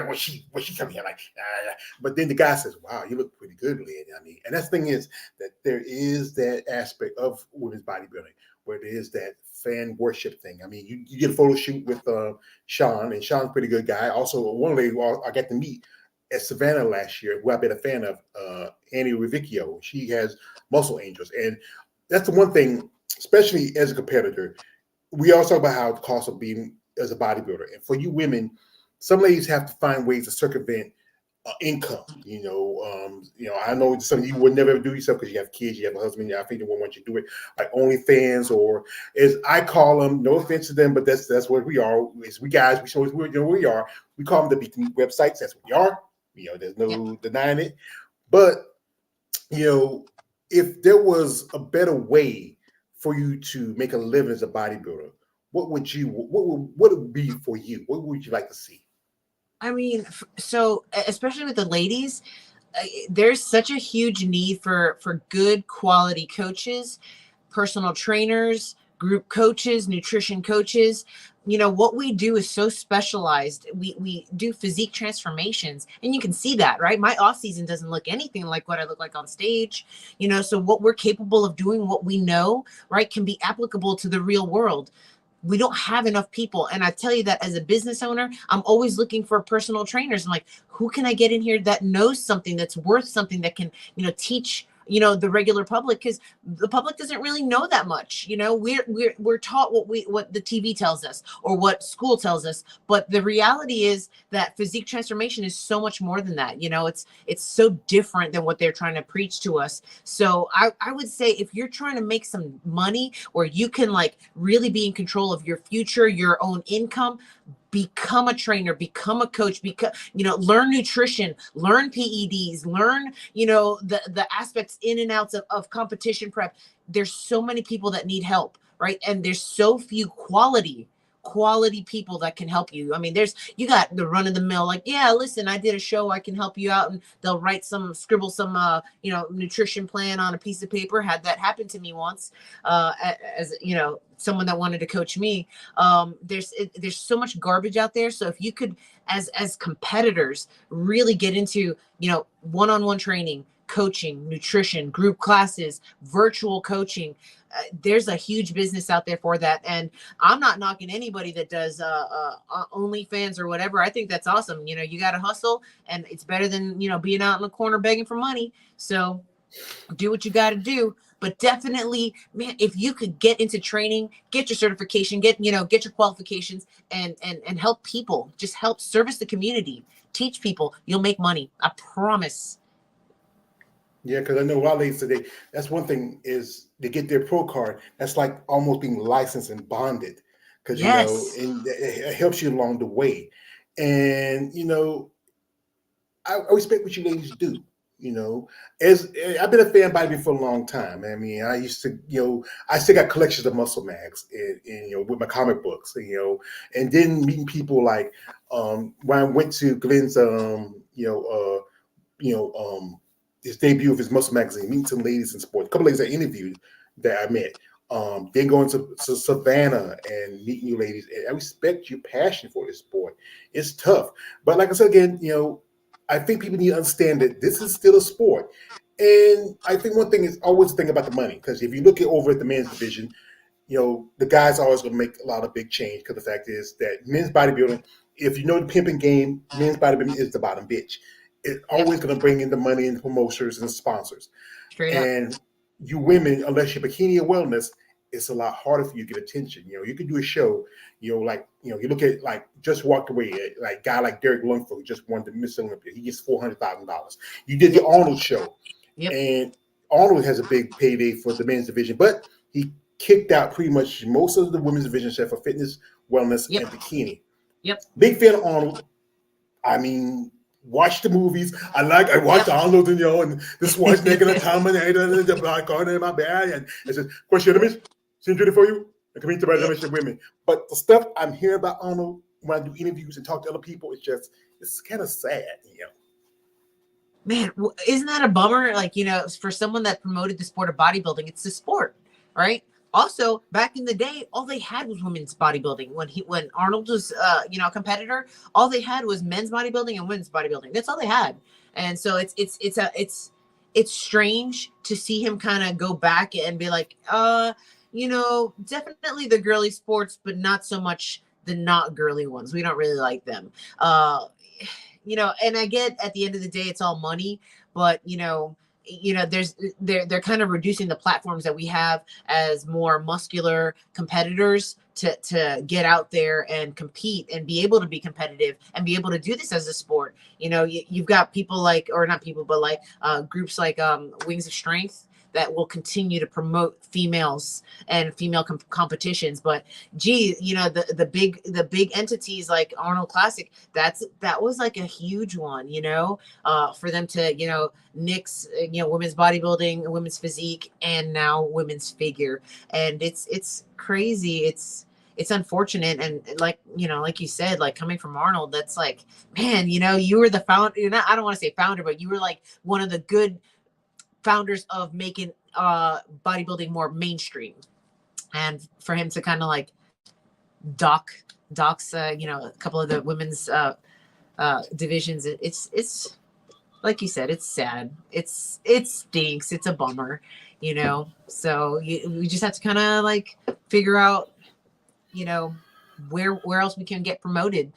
S1: when she coming here, like, but then the guy says, wow, you look pretty good, Lynn. I mean, and that's the thing is that there is that aspect of women's bodybuilding where there is that fan worship thing. I mean, you get a photo shoot with Sean, and Sean's a pretty good guy. Also, one lady I got to meet at Savannah last year, who I've been a fan of, Annie Rivicchio. She has Muscle Angels, and that's the one thing, especially as a competitor, we all talk about how the cost of being as a bodybuilder. And for you women, some ladies have to find ways to circumvent income. I know some of you would never do yourself because you have kids, you have a husband. I think they won't want you to do it like OnlyFans, or as I call them. No offense to them, but that's what we are. It's we guys. We are. We call them the bikini websites. That's what we are. There's no denying it. But if there was a better way for you to make a living as a bodybuilder, what would it be for you? What would you like to see?
S2: I mean, so especially with the ladies, there's such a huge need for good quality coaches, personal trainers, group coaches, nutrition coaches. What we do is so specialized. We do physique transformations, and you can see that, right? My off season doesn't look anything like what I look like on stage. So what we're capable of doing, what we know, right, can be applicable to the real world. We don't have enough people. And I tell you that as a business owner, I'm always looking for personal trainers. I'm like, who can I get in here that knows something, that's worth something, that can, teach, the regular public, because the public doesn't really know that much. We're taught what the TV tells us or what school tells us, but the reality is that physique transformation is so much more than that. It's so different than what they're trying to preach to us. So I would say, if you're trying to make some money where you can like really be in control of your future, your own income, become a trainer, become a coach, learn nutrition, learn PEDs, learn, the aspects in and outs of competition prep. There's so many people that need help, right? And there's so few quality people that can help you. I mean, you got the run of the mill, like, yeah, listen, I did a show, I can help you out. And they'll scribble some, nutrition plan on a piece of paper. Had that happen to me once, as someone that wanted to coach me. There's so much garbage out there. So if you could, as competitors, really get into, one-on-one training, coaching, nutrition, group classes, virtual coaching, there's a huge business out there for that. And I'm not knocking anybody that does OnlyFans or whatever. I think that's awesome. You got to hustle, and it's better than, being out in the corner begging for money. So do what you got to do. But definitely, man, if you could get into training, get your certification, get your qualifications, and help people, just help service the community, teach people, you'll make money. I promise.
S1: Yeah, because I know a lot of ladies today, that's one thing, is they get their pro card. That's like almost being licensed and bonded, because,
S2: Yes.
S1: and it helps you along the way. And, I respect what you ladies do. As I've been a fan by you for a long time. I mean, I used to, I still got collections of muscle mags, and with my comic books, and then meeting people like, when I went to Glenn's, his debut of his muscle magazine, meeting some ladies in sports, a couple ladies I interviewed that I met. Then going to Savannah and meeting you ladies. And I respect your passion for this sport. It's tough, but like I said again, I think people need to understand that this is still a sport. And I think one thing is always the thing about the money, because if you look over at the men's division, the guys are always going to make a lot of big change, because the fact is that men's bodybuilding, if you know the pimping game, men's bodybuilding is the bottom bitch. It's always going to bring in the money and the promoters and sponsors.
S2: Straight up.
S1: And you women, unless you're bikini or wellness, it's a lot harder for you to get attention. You can do a show, you look at, like, just walked away, like a guy like Derek Lundford, who just won the Miss Olympia. He gets $400,000. You did the Arnold show.
S2: Yep.
S1: And Arnold has a big payday for the men's division, but he kicked out pretty much most of the women's division except for fitness, wellness,
S2: Yep.
S1: and bikini.
S2: Yep.
S1: Big fan of Arnold. I mean, watch the movies. I watch Arnold and the Schwarzenegger and the Terminator and the Black Garden in my bag. And it's just, question image, seems ready for you. And come into the dimension women. But the stuff I'm hearing about Arnold when I do interviews and talk to other people, it's kind of sad,
S2: Man, isn't that a bummer? Like, for someone that promoted the sport of bodybuilding, it's the sport, right? Also, back in the day, all they had was women's bodybuilding. When Arnold was, a competitor, all they had was men's bodybuilding and women's bodybuilding. That's all they had. And so it's strange to see him kind of go back and be like, definitely the girly sports, but not so much the not girly ones. We don't really like them. And I get, at the end of the day, it's all money, but they're kind of reducing the platforms that we have as more muscular competitors to get out there and compete and be able to be competitive and be able to do this as a sport. You've got people like, or not people, but like groups like Wings of Strength that will continue to promote females and female competitions. But gee, the big entities like Arnold Classic, that was like a huge one, for them to, nix, women's bodybuilding, women's physique, and now women's figure. And it's crazy. It's unfortunate. And like you said, like coming from Arnold, that's like, man, you were the founder, I don't want to say founder, but you were like one of the good founders of making bodybuilding more mainstream. And for him to kind of like dox a couple of the women's divisions, it's like you said, it's sad, it stinks, it's a bummer, so we just have to kind of like figure out where else we can get promoted.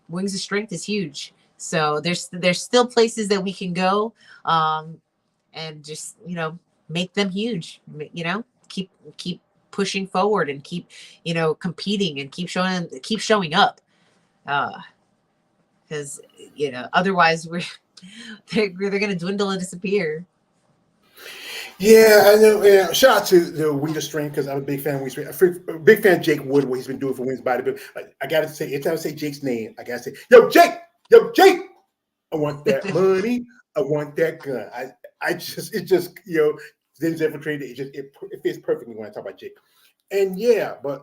S2: Wings of Strength is huge, so there's still places that we can go. and just, make them huge, keep pushing forward and keep, competing and keep showing up. Because, otherwise they're going to dwindle and disappear.
S1: Yeah, I know. Yeah, shout out to the Winter Stream because I'm a big fan of Winter Stream. A big fan of Jake Wood, what he's been doing for women's bodybuilding. Like, I gotta say, every time I say Jake's name, I gotta say, yo, Jake, I want that money, I want that gun. It just, Denzel infiltrated. It fits perfectly when I talk about Jake. And yeah, but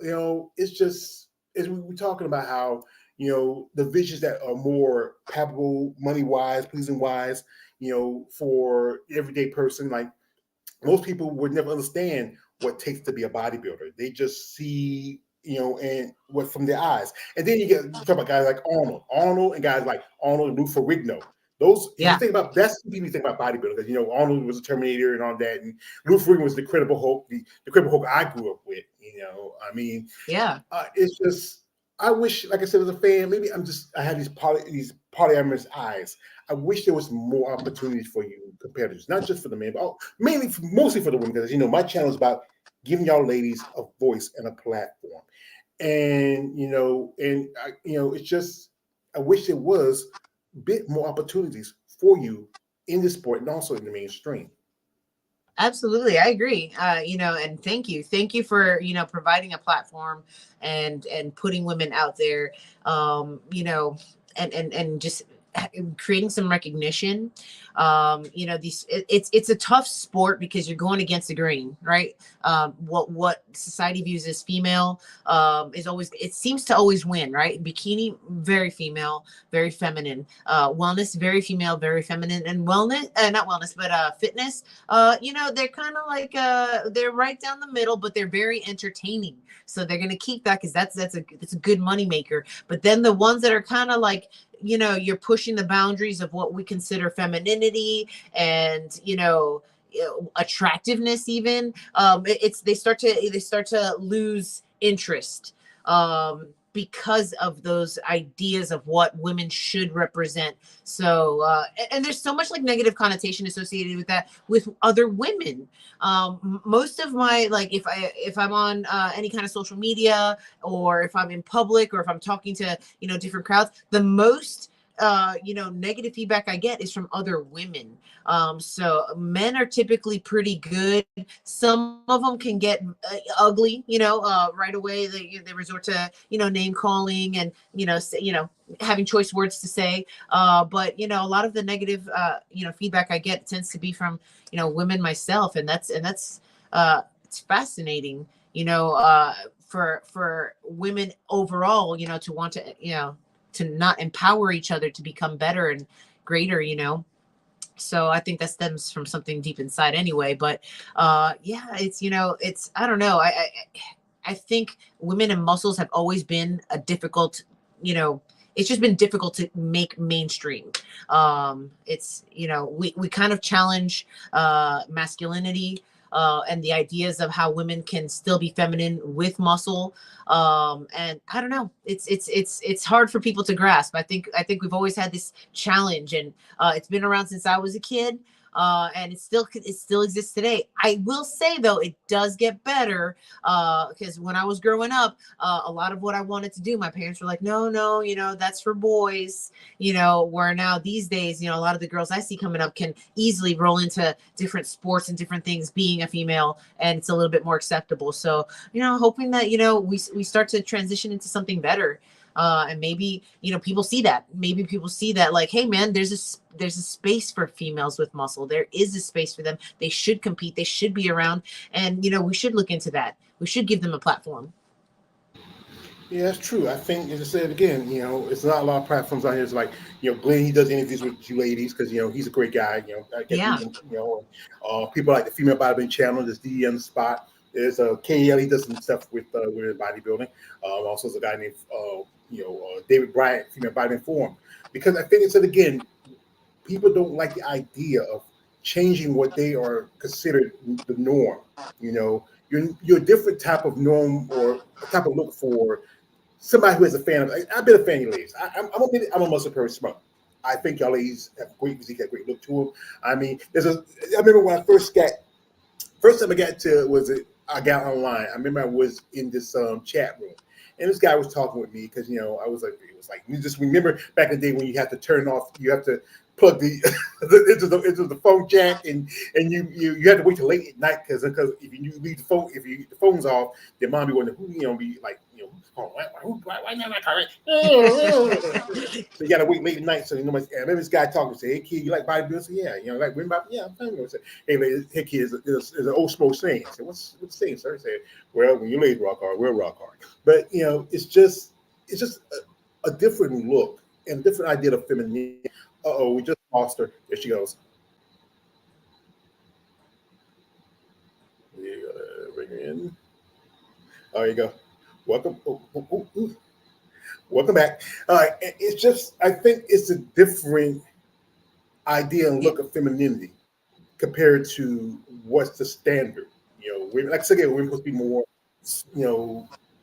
S1: it's just as we were talking about how the visions that are more palpable, money wise, pleasing wise, for the everyday person, like most people would never understand what it takes to be a bodybuilder. They just see, and what from their eyes. And then you talk about guys like Arnold, and guys like Arnold and Lou Ferrigno. Those, if you
S2: Yeah.
S1: think about that's the people you think about bodybuilding, because Arnold was a Terminator and all that, and Lou Ferrigno was the Incredible Hulk, the Incredible Hulk I grew up with. I mean,
S2: Yeah.
S1: it's just I wish, like I said, as a fan, maybe I have these polyamorous eyes. I wish there was more opportunities for you competitors, not just for the men, but mostly for the women. Because my channel is about giving y'all ladies a voice and a platform, and it's just I wish there was a bit more opportunities for you in this sport and also in the mainstream.
S2: Absolutely, I agree. And thank you for providing a platform and putting women out there. And just creating some recognition. It's a tough sport because you're going against the grain, right? What society views as female is always, it seems to always win, right? Bikini, very female, very feminine. Wellness, very female, very feminine. And wellness, not wellness, but fitness, they're kind of like they're right down the middle, but they're very entertaining. So they're gonna keep that because that's a good money maker. But then the ones that are kind of like, you're pushing the boundaries of what we consider femininity and attractiveness, even they start to lose interest, because of those ideas of what women should represent. So and there's so much like negative connotation associated with that with other women. Most of my, like, if I'm on any kind of social media, or if I'm in public, or if I'm talking to different crowds, the most negative feedback I get is from other women. So men are typically pretty good. Some of them can get ugly, right away. They resort to name calling and having choice words to say. But a lot of the negative feedback I get tends to be from women myself, and that's it's fascinating. For women overall, to want to not empower each other to become better and greater. So I think that stems from something deep inside anyway. But yeah, it's I don't know. I think women and muscles have always been a difficult, it's just been difficult to make mainstream. It's we kind of challenge masculinity, and the ideas of how women can still be feminine with muscle. And I don't know, it's hard for people to grasp. I think we've always had this challenge, and it's been around since I was a kid. And it still exists today. I will say though, it does get better, because when I was growing up, a lot of what I wanted to do, my parents were like, no, that's for boys. Where now these days, a lot of the girls I see coming up can easily roll into different sports and different things being a female, and it's a little bit more acceptable. So hoping that we start to transition into something better. And maybe people see that. Maybe people see that, like, hey man, there's a space for females with muscle. There is a space for them. They should compete. They should be around. And we should look into that. We should give them a platform.
S1: Yeah, that's true. I think, as I said again, it's not a lot of platforms out here. It's like, Glenn, he does interviews with you ladies because, he's a great guy. I get
S2: Yeah.
S1: these, people like the Female Bodybuilding Channel, there's DD on the Spot. There's KL, he does some stuff with bodybuilding. Also, there's a guy named, David Bryant, Female Bodybuilding Forum. Because I think it's, again, people don't like the idea of changing what they are considered the norm. You're a different type of norm or a type of look for somebody who is a fan of. I've been a fan of ladies. I'm a muscle person. I think y'all ladies have great physique, have great look to them. I mean, I remember when I first time I got to I got online. I remember I was in this chat room, and this guy was talking with me because I was like, it was like you just remember back in the day when you have to turn off, you have to plug the, into the phone jack, and you have to wait till late at night because if you leave the phone's off, your mom be wondering who be like why not my car? So you gotta wait late at night. So I remember this guy talking. Say, hey kid, you like bodybuilding? So, yeah, like women body. Yeah, I'm fine. Say, hey, hey kid, is an old smoke saying. So what's the saying, sir? Say, well, when you ladies rock hard, we'll rock hard. But it's just a different look and a different idea of femininity. We just lost her. There she goes. Bring her in. Oh, there you go. Welcome. Welcome back. It's just, I think it's a different idea and look of femininity compared to what's the standard. Women, like I said, women supposed to be more,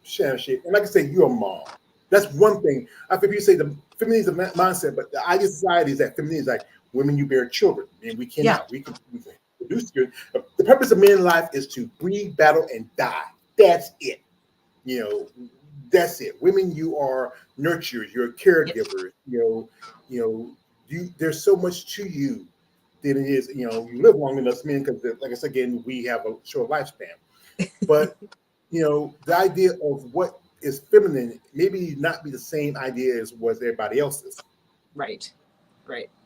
S1: shape. And like I say, you're a mom. That's one thing. I think you say the femininity is a mindset, but the idea of society is that femininity is like women, you bear children, and we cannot. We can produce children. The purpose of men in life is to breed, battle, and die. That's it. That's it. Women, you are nurturers, you're caregivers. There's so much to you than it is. You live long enough, men, because like I said again, we have a short lifespan. But the idea of what is feminine maybe not be the same idea as was everybody else's.
S2: Right.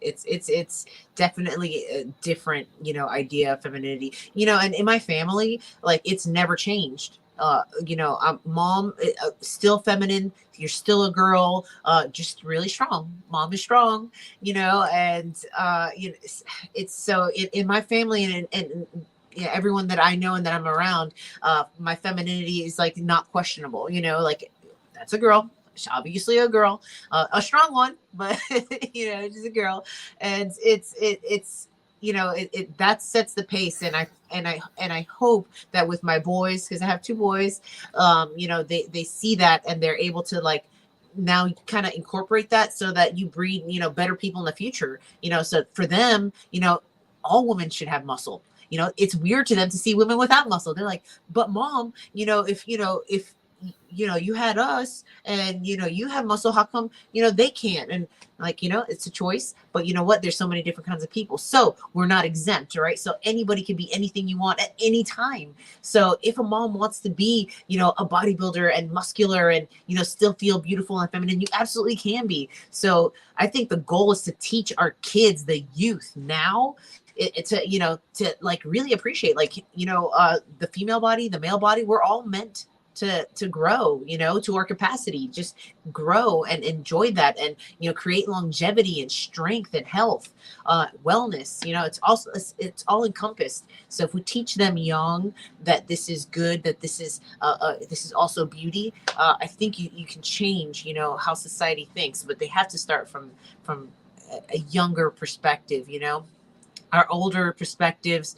S2: It's definitely a different idea of femininity. And in my family, like, it's never changed. I'm mom, still feminine. You're still a girl, just really strong. Mom is strong, and it's so in my family and everyone that I know and that I'm around, my femininity is like not questionable. Like, that's a girl. She's obviously a girl, a strong one, but she's a girl, and it's that sets the pace. And I hope that with my boys, because I have two boys, they see that and they're able to like now kind of incorporate that so that you breed better people in the future. So for them, all women should have muscle. It's weird to them to see women without muscle. They're like, but mom, if you had us and you have muscle, how come they can't? And like, it's a choice, but you know what, there's so many different kinds of people, so we're not exempt, right? So anybody can be anything you want at any time. So if a mom wants to be a bodybuilder and muscular and still feel beautiful and feminine, you absolutely can be. So I think the goal is to teach our kids, the youth now, to like really appreciate like the female body, the male body. We're all meant to grow, to our capacity, just grow and enjoy that, and create longevity and strength and health, wellness. It's all encompassed. So if we teach them young that this is good, that this is also beauty, I think you can change how society thinks, but they have to start from a younger perspective. Our older perspectives,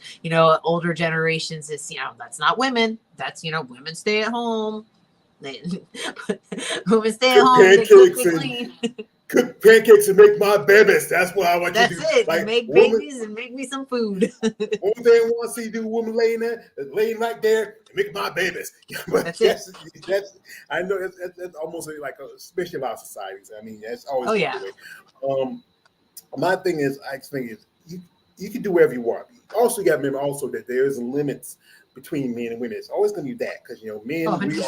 S2: older generations is, that's not women. That's, women stay at home. Women stay at home. They cook, they clean.
S1: Cook pancakes and make my babies. That's what I want you to do.
S2: That's it. Like, make babies and make me some food.
S1: Only thing I want to see do woman laying right there and make my babies. But that's I know that's almost like a specialized societies. I mean, that's always the way. My thing is, I think is you can do whatever you want. Also, you got to remember also that there is limits between men and women. It's always going to be that because men,
S2: 100%.
S1: we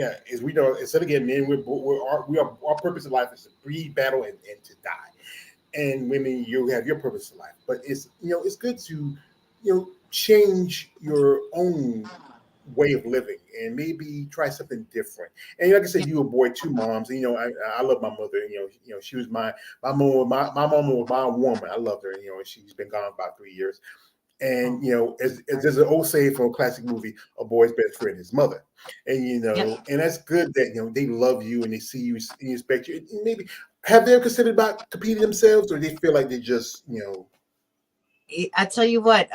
S1: are, as we know, instead of getting men, our purpose in life is to breed, battle, and to die. And women, you have your purpose in life. But it's it's good to change your own way of living and maybe try something different. And like I said, you a boy, two moms. And, I love my mother. She was my mom was my woman. I loved her. She's been gone about 3 years. And as there's an old saying from a classic movie, a boy's best friend is his mother. And and that's good that they love you and they see you and respect you. And maybe have they ever considered about competing themselves, or they feel like they just
S2: I tell you what,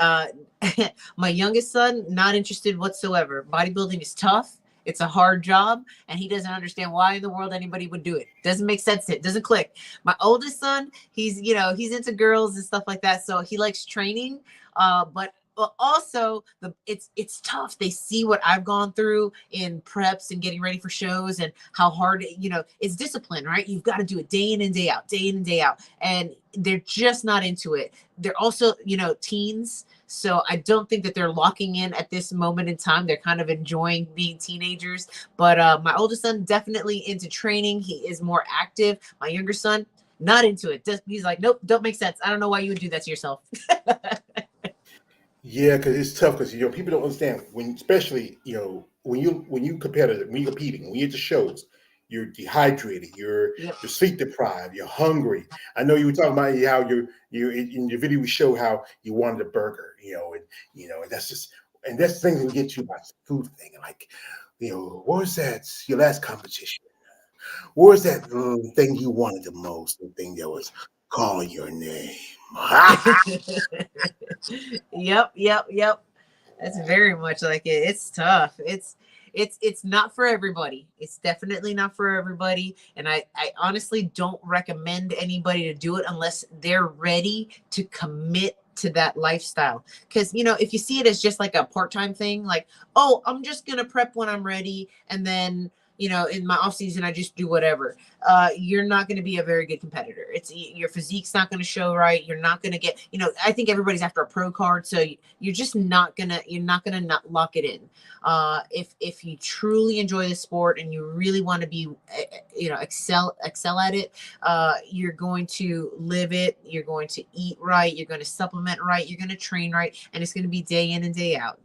S2: my youngest son, not interested whatsoever. Bodybuilding is tough. It's a hard job, and he doesn't understand why in the world anybody would do it. Doesn't make sense. It doesn't click. My oldest son, he's he's into girls and stuff like that, so he likes training. But also it's tough. They see what I've gone through in preps and getting ready for shows and how hard it's discipline, right? You've got to do it day in and day out, day in and day out, and they're just not into it. They're also teens, so I don't think that they're locking in at this moment in time. They're kind of enjoying being teenagers. But my oldest son definitely into training. He is more active. My younger son not into it. He's like, nope, don't make sense. I don't know why you would do that to yourself.
S1: Yeah, because it's tough because people don't understand when, especially when you competitive, when you're competing, when you're at the shows, you're dehydrated, you're sleep deprived, you're hungry. I know you were talking about how you in your video we show how you wanted a burger, and that's just that's things that get you about the food thing, like what was that your last competition? What was that thing you wanted the most? The thing that was calling your name.
S2: Yep. That's very much like it. It's tough. It's not for everybody. It's definitely not for everybody. And I honestly don't recommend anybody to do it unless they're ready to commit to that lifestyle. Because if you see it as just like a part-time thing, like, oh, I'm just gonna prep when I'm ready, and then in my off season I just do whatever, you're not going to be a very good competitor. It's your physique's not going to show right. You're not going to get, I think everybody's after a pro card, so you're just not gonna not lock it in. If you truly enjoy the sport and you really want to be excel at it, you're going to live it. You're going to eat right. You're going to supplement right. You're going to train right, and it's going to be day in and day out,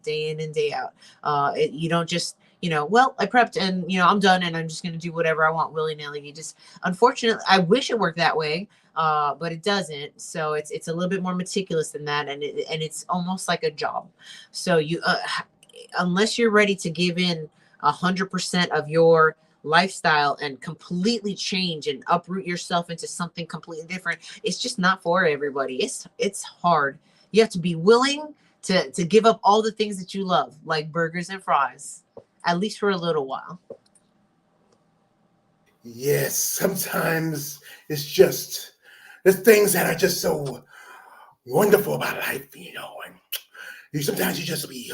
S2: you don't just well, I prepped and I'm done and I'm just going to do whatever I want willy-nilly. You just, unfortunately, I wish it worked that way, but it doesn't. So it's a little bit more meticulous than that, and it's almost like a job. So you unless you're ready to give in 100% of your lifestyle and completely change and uproot yourself into something completely different, it's just not for everybody. It's hard. You have to be willing to give up all the things that you love, like burgers and fries, at least for a little while.
S1: Yes, sometimes it's just there's things that are just so wonderful about life, and sometimes you just be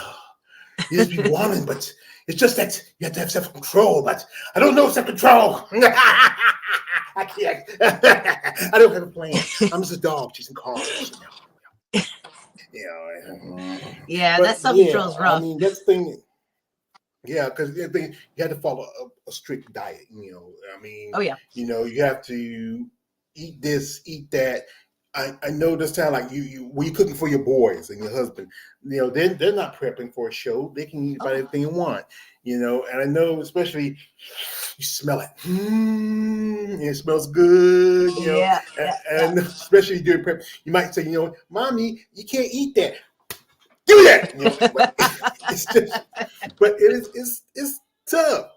S1: wanting, but it's just that you have to have self-control. But I don't know self-control. I can't. I don't have a plan. I'm just a dog chasing cars.
S2: Yeah, that self-control is rough.
S1: I mean, that's the thing. Yeah, because you had to follow a strict diet. I mean,
S2: oh yeah,
S1: you have to eat this, eat that. I know this sound like you when you're cooking for your boys and your husband. They're not prepping for a show. They can eat about everything you want. And I know especially you smell it. It smells good. And especially during prep, you might say, "Mommy, you can't eat that." Do that. But it's just, but it's tough,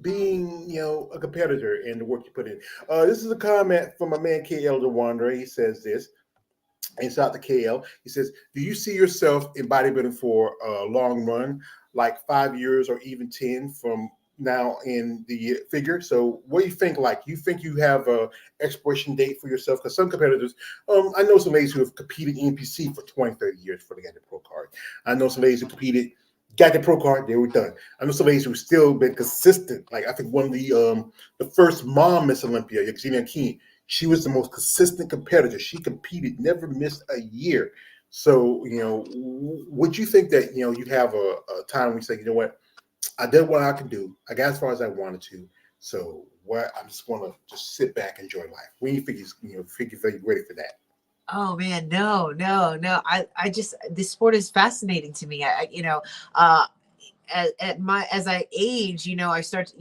S1: being a competitor and the work you put in. This is a comment from my man KL the Wanderer. He says this, and shout out to KL. He says, "Do you see yourself in bodybuilding for a long run, like 5 years or even 10 from now in the figure?" So what do you think? Like, you think you have a expiration date for yourself? Because some competitors, I know some ladies who have competed in NPC for 20, 30 years before they got the pro card. I know some ladies who competed, got the pro card, they were done. I know some ladies who've still been consistent. Like, I think one of the first mom Miss Olympia, Yaxina King, she was the most consistent competitor. She competed, never missed a year. So, would you think that, you have a time when you say, what, I did what I could do. I got as far as I wanted to. So I just want to just sit back, enjoy life. When you think you're ready for that?
S2: Oh man, no. I just, this sport is fascinating to me. As I age, I start,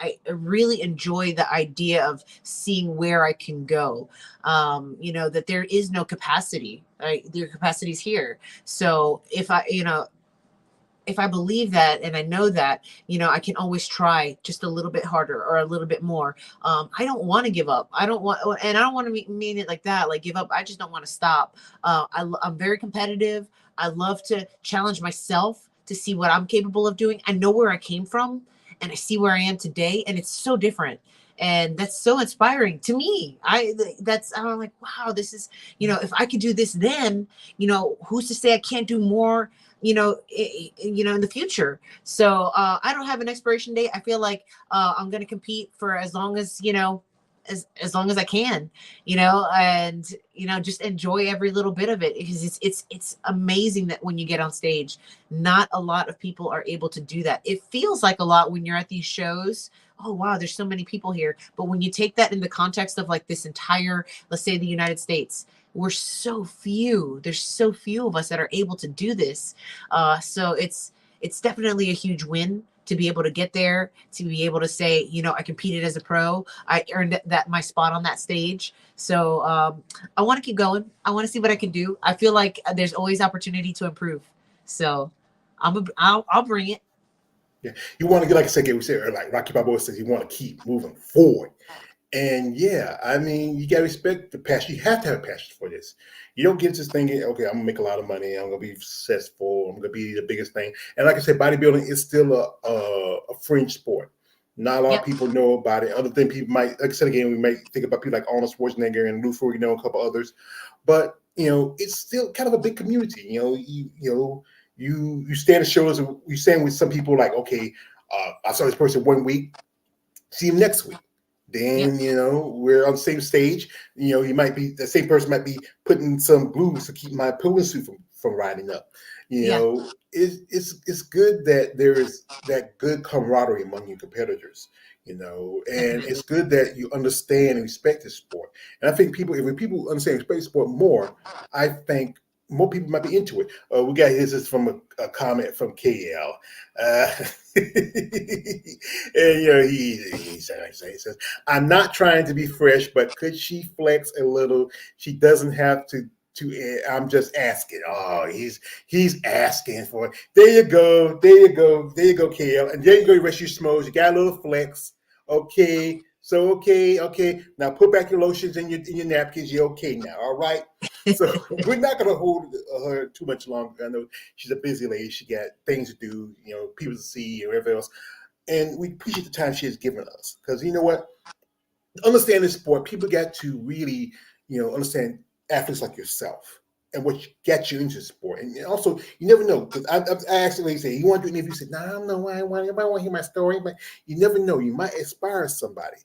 S2: I really enjoy the idea of seeing where I can go. That there is no capacity, right? Your capacity is here. So if I believe that and I know that, I can always try just a little bit harder or a little bit more. I don't want to give up. I don't want to mean it like that, like give up. I just don't want to stop. I'm very competitive. I love to challenge myself to see what I'm capable of doing. I know where I came from and I see where I am today, and it's so different. And that's so inspiring to me. I'm like, wow, this is, if I could do this then, who's to say I can't do more, in the future. So I don't have an expiration date. I feel like I'm going to compete for as long as, as long as I can, and just enjoy every little bit of it, because it's amazing that when you get on stage, not a lot of people are able to do that. It feels like a lot when you're at these shows. Oh wow, there's so many people here. But when you take that in the context of like this entire, let's say the United States, we're so few. There's so few of us that are able to do this. So it's definitely a huge win to be able to get there, to be able to say, I competed as a pro. I earned that my spot on that stage. So I want to keep going. I want to see what I can do. I feel like there's always opportunity to improve. So I'll bring it.
S1: Yeah, you want to get, like I said, we said, like Rocky Balboa says, you want to keep moving forward. And yeah, I mean, you got to respect the passion. You have to have a passion for this. You don't get just thinking, okay, I'm gonna make a lot of money. I'm gonna be successful. I'm gonna be the biggest thing. And like I said, bodybuilding is still a fringe sport. Not a lot of people know about it. Other than people might, like I said again, we might think about people like Arnold Schwarzenegger and Lou Ferrigno, a couple others. But it's still kind of a big community. You stand at shows. You stand with some people like, okay, I saw this person 1 week. See him next week. Then we're on the same stage. He might be the same person might be putting some glues to keep my pulling suit from riding up. It's good that there is that good camaraderie among your competitors. And it's good that you understand and respect the sport. And I think if people understand and respect the sport more, I think more people might be into it. We got this is from a comment from KL. And he says, I'm not trying to be fresh, but could she flex a little? She doesn't have to. I'm just asking. Oh, he's asking for it. There you go, KL. And there you go, you rest your smokes. You got a little flex. Okay. So okay. Now put back your lotions and your napkins. You're okay now. All right. So we're not going to hold her too much longer. I know she's a busy lady. She got things to do, people to see, and everything else. And we appreciate the time she has given us, because you know what? To understand this sport, people got to really, understand athletes like yourself and what got you into sport. And also, you never know, because I asked the lady, say, you want to do an interview? Said, no, I don't know why. Nobody want to hear my story, but you never know. You might inspire somebody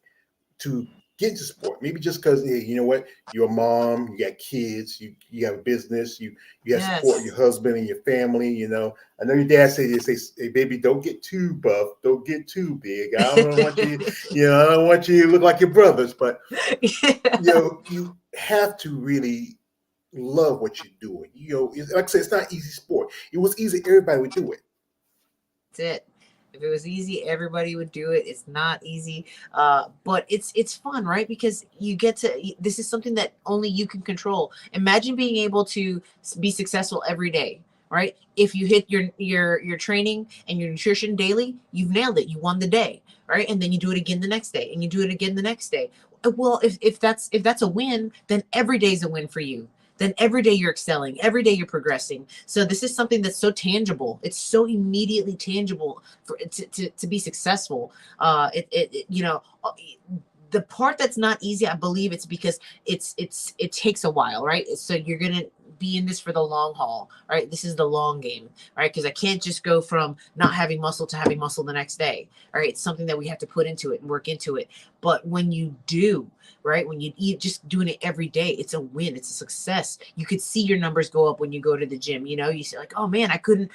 S1: to get into sport. Maybe just because, hey, you know what, you're a mom, you got kids, you have a business, you have support your husband and your family. I know your dad says, hey, baby, don't get too buff, don't get too big. I don't want you, I don't want you to look like your brothers, but you have to really love what you're doing. Like I said, it's not an easy sport. It was easy, everybody would do it.
S2: That's it. If it was easy, everybody would do it. It's not easy, but it's fun, right? Because you get to. This is something that only you can control. Imagine being able to be successful every day, right? If you hit your training and your nutrition daily, you've nailed it. You won the day, right? And then you do it again the next day, and you do it again the next day. Well, if that's a win, then every day is a win for you. Then every day you're excelling, every day you're progressing. So this is something that's so tangible. It's so immediately tangible for to be successful. The part that's not easy, I believe it's because it takes a while, right? So you're gonna be in this for the long haul, right? This is the long game, right? Because I can't just go from not having muscle to having muscle the next day, right? It's something that we have to put into it and work into it. But when you do, right, when you eat, just doing it every day, it's a win, it's a success. You could see your numbers go up when you go to the gym. You say like, oh man, I couldn't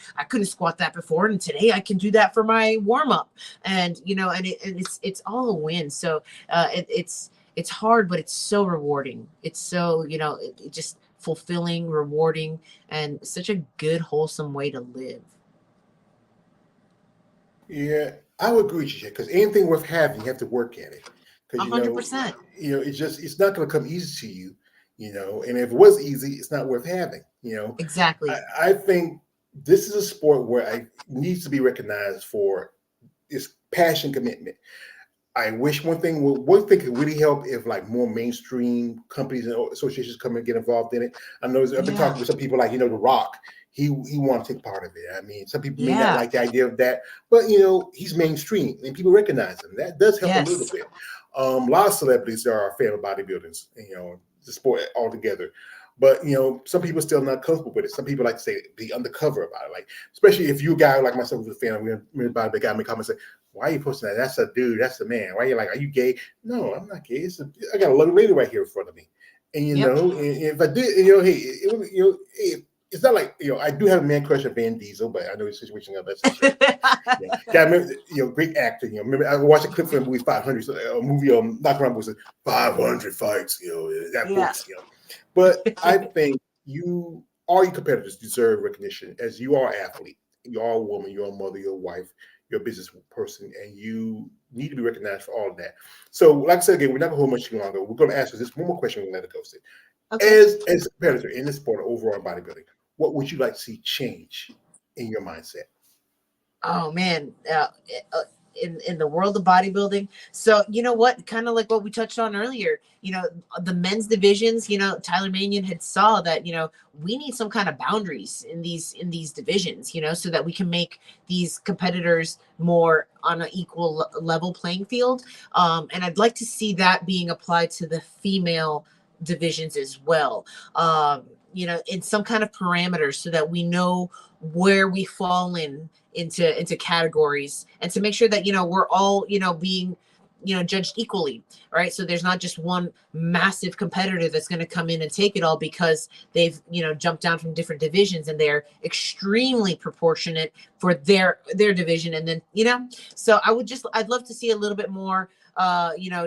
S2: squat that before, and today I can do that for my warm up, and it's all a win. So it's hard, but it's so rewarding. It's so it just fulfilling, rewarding, and such a good, wholesome way to live.
S1: Yeah, I would agree with you, because anything worth having, you have to work at it. Because
S2: 100%.
S1: It's not going to come easy to you. And if it was easy, it's not worth having.
S2: Exactly.
S1: I think this is a sport where it needs to be recognized for its passion, commitment. I wish one thing could really help if like more mainstream companies and associations come and get involved in it. I know I've been talking with some people like, The Rock. he want to take part of it. I mean, some people may not
S2: Yeah.
S1: like the idea of that, but he's mainstream and people recognize him. That does help a little
S2: Yes.
S1: bit. A lot of celebrities are a fan of bodybuilding, the sport altogether. But some people are still not comfortable with it. Some people like to say be undercover about it. Like, especially if you a guy like myself who's a fan of bodybuilding, guy make comments say, "Why are you posting that? That's a dude. That's a man. Why are you like? Are you gay?" No, I'm not gay. I got a lovely lady right here in front of me. And
S2: Yep.
S1: and if I did, hey, it's not like I do have a man crush on Van Diesel, but I know the situation of that. Yeah, I remember, great actor. Remember I watched a clip from the movie 500, a movie Knock Around was 500 fights. That
S2: Yeah.
S1: books. But I think all your competitors deserve recognition as you are an athlete. You are a woman. You're a mother. You're a wife. You're a business person, and you need to be recognized for all of that. So, like I said again, we're not going to hold much longer. We're going to ask you this one more question. We'll let it go.
S2: Okay.
S1: As a competitor in this sport, overall in bodybuilding, what would you like to see change in your mindset?
S2: Oh man, in the world of bodybuilding. So you know what, kind of like what we touched on earlier. The men's divisions. Tyler Manion had saw that. We need some kind of boundaries in these divisions. So that we can make these competitors more on an equal level playing field. And I'd like to see that being applied to the female divisions as well. In some kind of parameters so that we know where we fall into categories, and to make sure that we're all being judged equally, right? So there's not just one massive competitor that's going to come in and take it all because they've jumped down from different divisions and they're extremely proportionate for their division. And then so I'd love to see a little bit more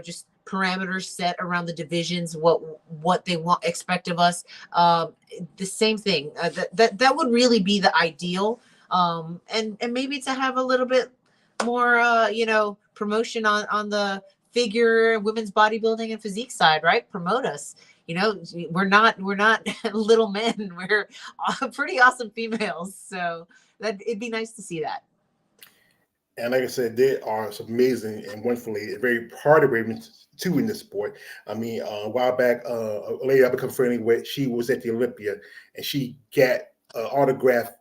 S2: just parameters set around the divisions, what they expect of us. The same thing, that would really be the ideal. And maybe to have a little bit more promotion on the figure, women's bodybuilding and physique side, right? Promote us. We're not little men. We're pretty awesome females. So it'd be nice to see that.
S1: And like I said, there are some amazing and wonderfully very hard women too in this sport. I mean, a while back, a lady I become friendly with, she was at the Olympia and she got an autograph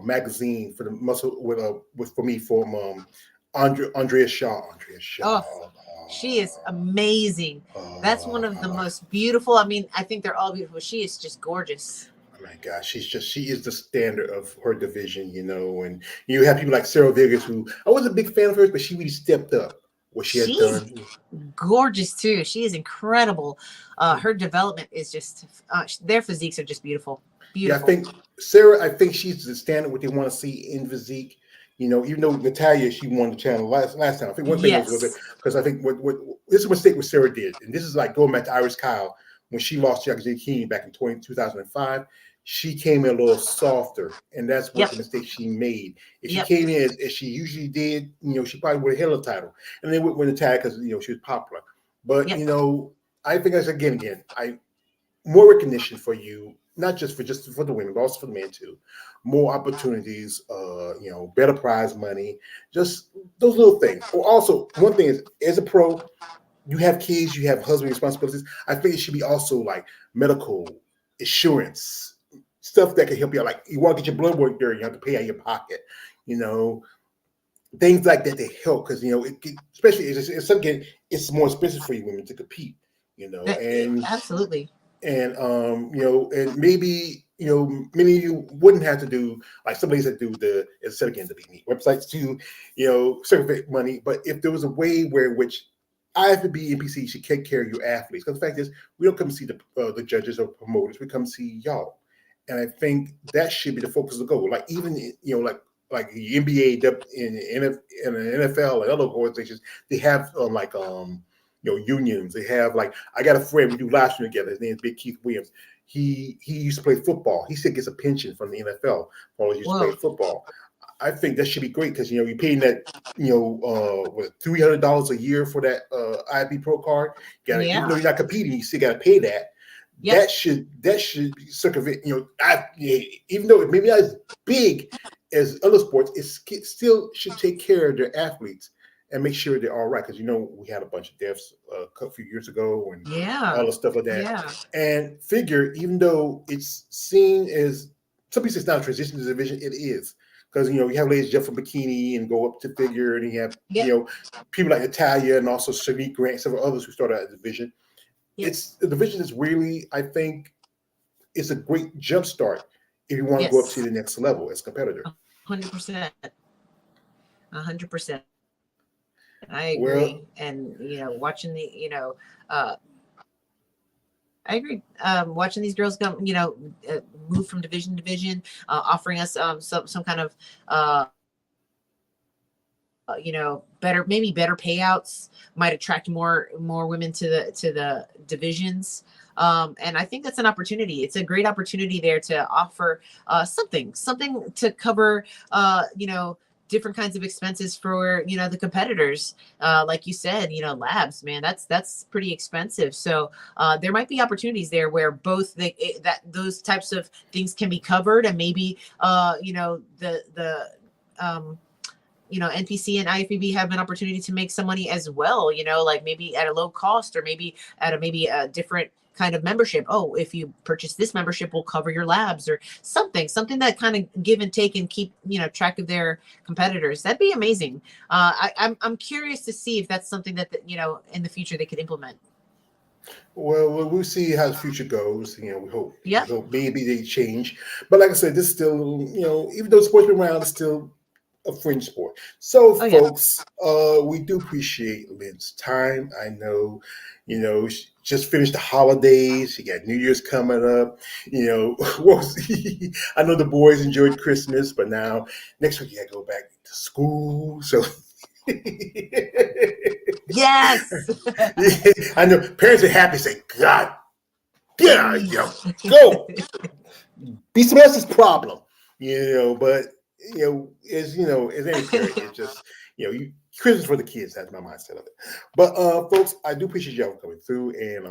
S1: magazine for the muscle with for me from Andrea Shaw.
S2: Oh, she is amazing. That's one of the most beautiful. I mean, I think they're all beautiful. She is just gorgeous.
S1: Oh my gosh, she is the standard of her division, and you have people like Sarah Vegas, who I wasn't a big fan of hers, but she really stepped up what she has done.
S2: Gorgeous too. She is incredible. Her development is just their physiques are just beautiful.
S1: Yeah, I think Sarah, she's the standard what they want to see in physique. Even though Natalia, she won the channel last time. I think one thing was it because I think what this is a mistake what Sarah did, and this is like going back to Iris Kyle when she lost to Jackie Keane back in 2005. She came in a little softer, and that's what the mistake she made. If she came in as she usually did, she probably would have held a title, and then would win the tag because she was popular. But I think that's again, more recognition for you, not just for the women, but also for the men too. More opportunities, better prize money, just those little things. Or also, one thing is, as a pro, you have kids, you have husband responsibilities. I think it should be also like medical insurance, stuff that can help you out. Like you want to get your blood work done, you have to pay out of your pocket. Things like that, they help because especially it's more expensive for you women to compete. And
S2: absolutely.
S1: And and maybe many of you wouldn't have to do like some ladies that do instead again to be websites to circulate money. But if there was a way which IFBB NPC should take care of your athletes, because the fact is we don't come see the judges or promoters, we come see y'all, and I think that should be the focus of the goal. Like even like the NBA in the NFL and other organizations, they have unions. They have I got a friend, we do live stream together. His name is Big Keith Williams. He used to play football. He still gets a pension from the NFL while he used to play football. I think that should be great because you're paying that $300 a year for that IB Pro card. Even though you're not competing, you still got to pay that. That should circumvent. Even though it may be not as big as other sports, it still should take care of their athletes and make sure they're all right. Because we had a bunch of deaths a few years ago and all the stuff like that. And figure, even though it's seen as some people say it's not a transition division. It is. Because you have ladies jump from bikini and go up to figure, and you have people like Natalia and also Shanique Grant, several others who started out the division.
S2: Yep.
S1: The division is really, I think, it's a great jump start if you want to go up to the next level as a competitor.
S2: 100%. 100%. I
S1: Well,
S2: agree. And, watching uh, I agree. Watching these girls come, move from division to division, offering us some kind of, maybe better payouts might attract more women to the divisions. And I think that's an opportunity. It's a great opportunity there to offer something to cover, different kinds of expenses for, the competitors. Like you said, labs, man, that's pretty expensive. So there might be opportunities there where both those types of things can be covered, and maybe, NPC and IFBB have an opportunity to make some money as well, like maybe at a low cost, or maybe at a different kind of membership. Oh, if you purchase this membership, we'll cover your labs, or something that kind of give and take and keep, track of their competitors. That'd be amazing. I'm curious to see if that's something that, in the future they could implement.
S1: Well, we'll see how the future goes. We hope.
S2: Yeah.
S1: We hope maybe they change. But like I said, this is still, even though sports been around, it's still a fringe sport. So, folks, we do appreciate Lynn's time. I know, she just finished the holidays. She got New Year's coming up. I know the boys enjoyed Christmas, but now next week you got to go back to school. So.
S2: Yes.
S1: I know parents are happy. Say, God, go. Be someone else's problem, But as any parent, it's just Christmas for the kids. That's my mindset of it. But folks, I do appreciate y'all coming through and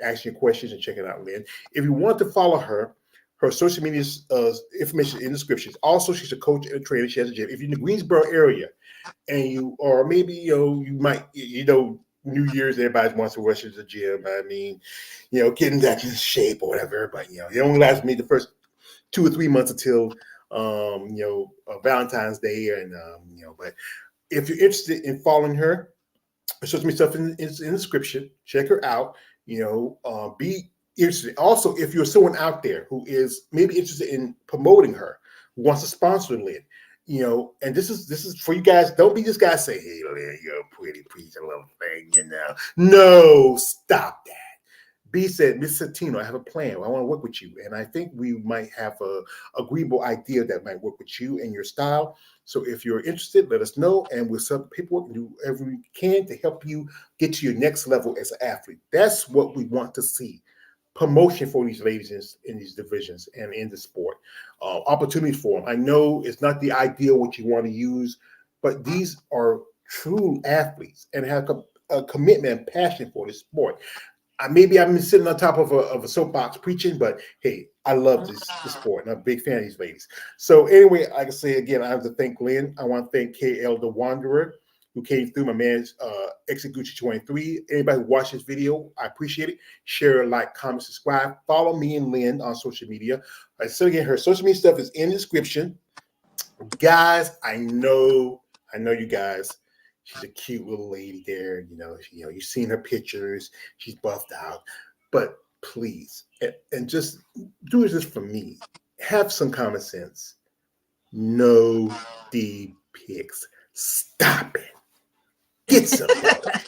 S1: asking questions and checking out Lynn. If you want to follow her social media information in the description. Also, she's a coach and a trainer. She has a gym. If you're in the Greensboro area, and or maybe you might New Year's, everybody wants to rush to the gym. I mean, getting back in shape or whatever. But it only lasts me the first 2 or 3 months until Valentine's Day, and But if you're interested in following her, social media stuff in the description. Check her out. Be interested. Also, if you're someone out there who is maybe interested in promoting her, who wants to sponsor Lynn. And this is for you guys. Don't be this guy say, "Hey, Lynn, you're a pretty little thing," No, stop that. B said, "Miss Centino, I have a plan. I want to work with you, and I think we might have a agreeable idea that might work with you and your style. So if you're interested, let us know, and we'll set up paperwork and do whatever we can to help you get to your next level as an athlete." That's what we want to see. Promotion for these ladies in these divisions and in the sport. Opportunities for them. I know it's not the ideal what you want to use, but these are true athletes and have a commitment and passion for this sport. Maybe I'm sitting on top of a soapbox preaching, but hey, I love this sport, and I'm a big fan of these ladies. So anyway, like I say again, I have to thank Lynn. I want to thank KL the Wanderer, who came through, my man's Exegucci 23. Anybody who watched this video, I appreciate it. Share, like, comment, subscribe. Follow me and Lynn on social media. So again, her social media stuff is in the description. Guys, I know you guys. She's a cute little lady there. You've seen her pictures. She's buffed out. But please, and just do this for me. Have some common sense. No D pics. Stop it. Get some.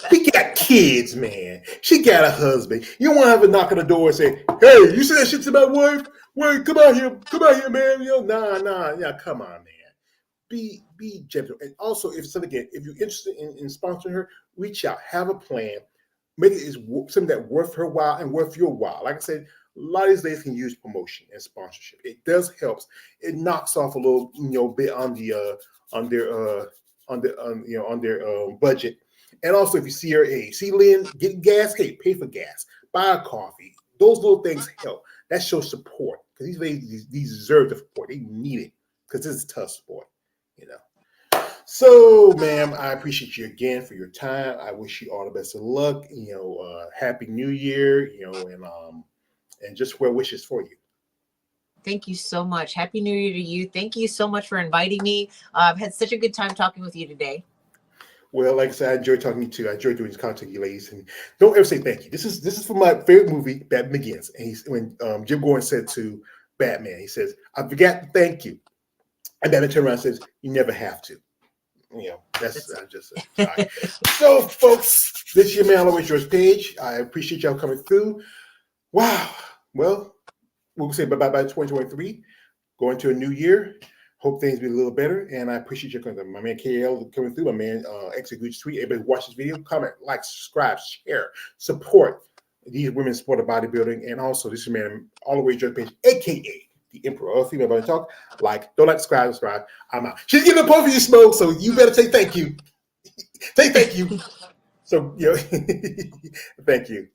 S1: She got kids, man. She got a husband. You don't want to have a knock on the door and say, "Hey, you say that shit to my wife? Wait, come out here, man." Nah. Yeah, come on, man. Be gentle. And also, if you're interested in sponsoring her, reach out. Have a plan. Make it something that worth her while and worth your while. Like I said, a lot of these ladies can use promotion and sponsorship. It does help. It knocks off a little, bit on their budget. And also, if you see her, hey, see Lynn getting gas, hey, pay for gas, buy a coffee. Those little things help. That shows support because these ladies these deserve the support. They need it because this is a tough sport. So, ma'am, I appreciate you again for your time. I wish you all the best of luck. Happy New Year. And just well wishes for you.
S2: Thank you so much. Happy New Year to you. Thank you so much for inviting me. I've had such a good time talking with you today.
S1: Well, like I said, I enjoy talking to you too. I enjoy doing this content with you ladies. And don't ever say thank you. This is for my favorite movie, Batman Begins. And he's when Jim Gordon said to Batman, he says, "I forgot to thank you." And Batman turned around and says, "You never have to." You know, that's just all right. So, folks, this is your man, always George Page. I appreciate y'all coming through. Wow. Well, we'll say bye bye 2023. Going to a new year. Hope things be a little better. And I appreciate your coming. My man KL coming through. My man Execute Tweet. Everybody watch this video. Comment, like, subscribe, share, support. These women support bodybuilding. And also, this is your man, always George Page, aka the Emperor of Female Body Talk. Don't like, subscribe. I'm out. She's getting a puff of your smoke, so you better say thank you. Say thank you. So, thank you.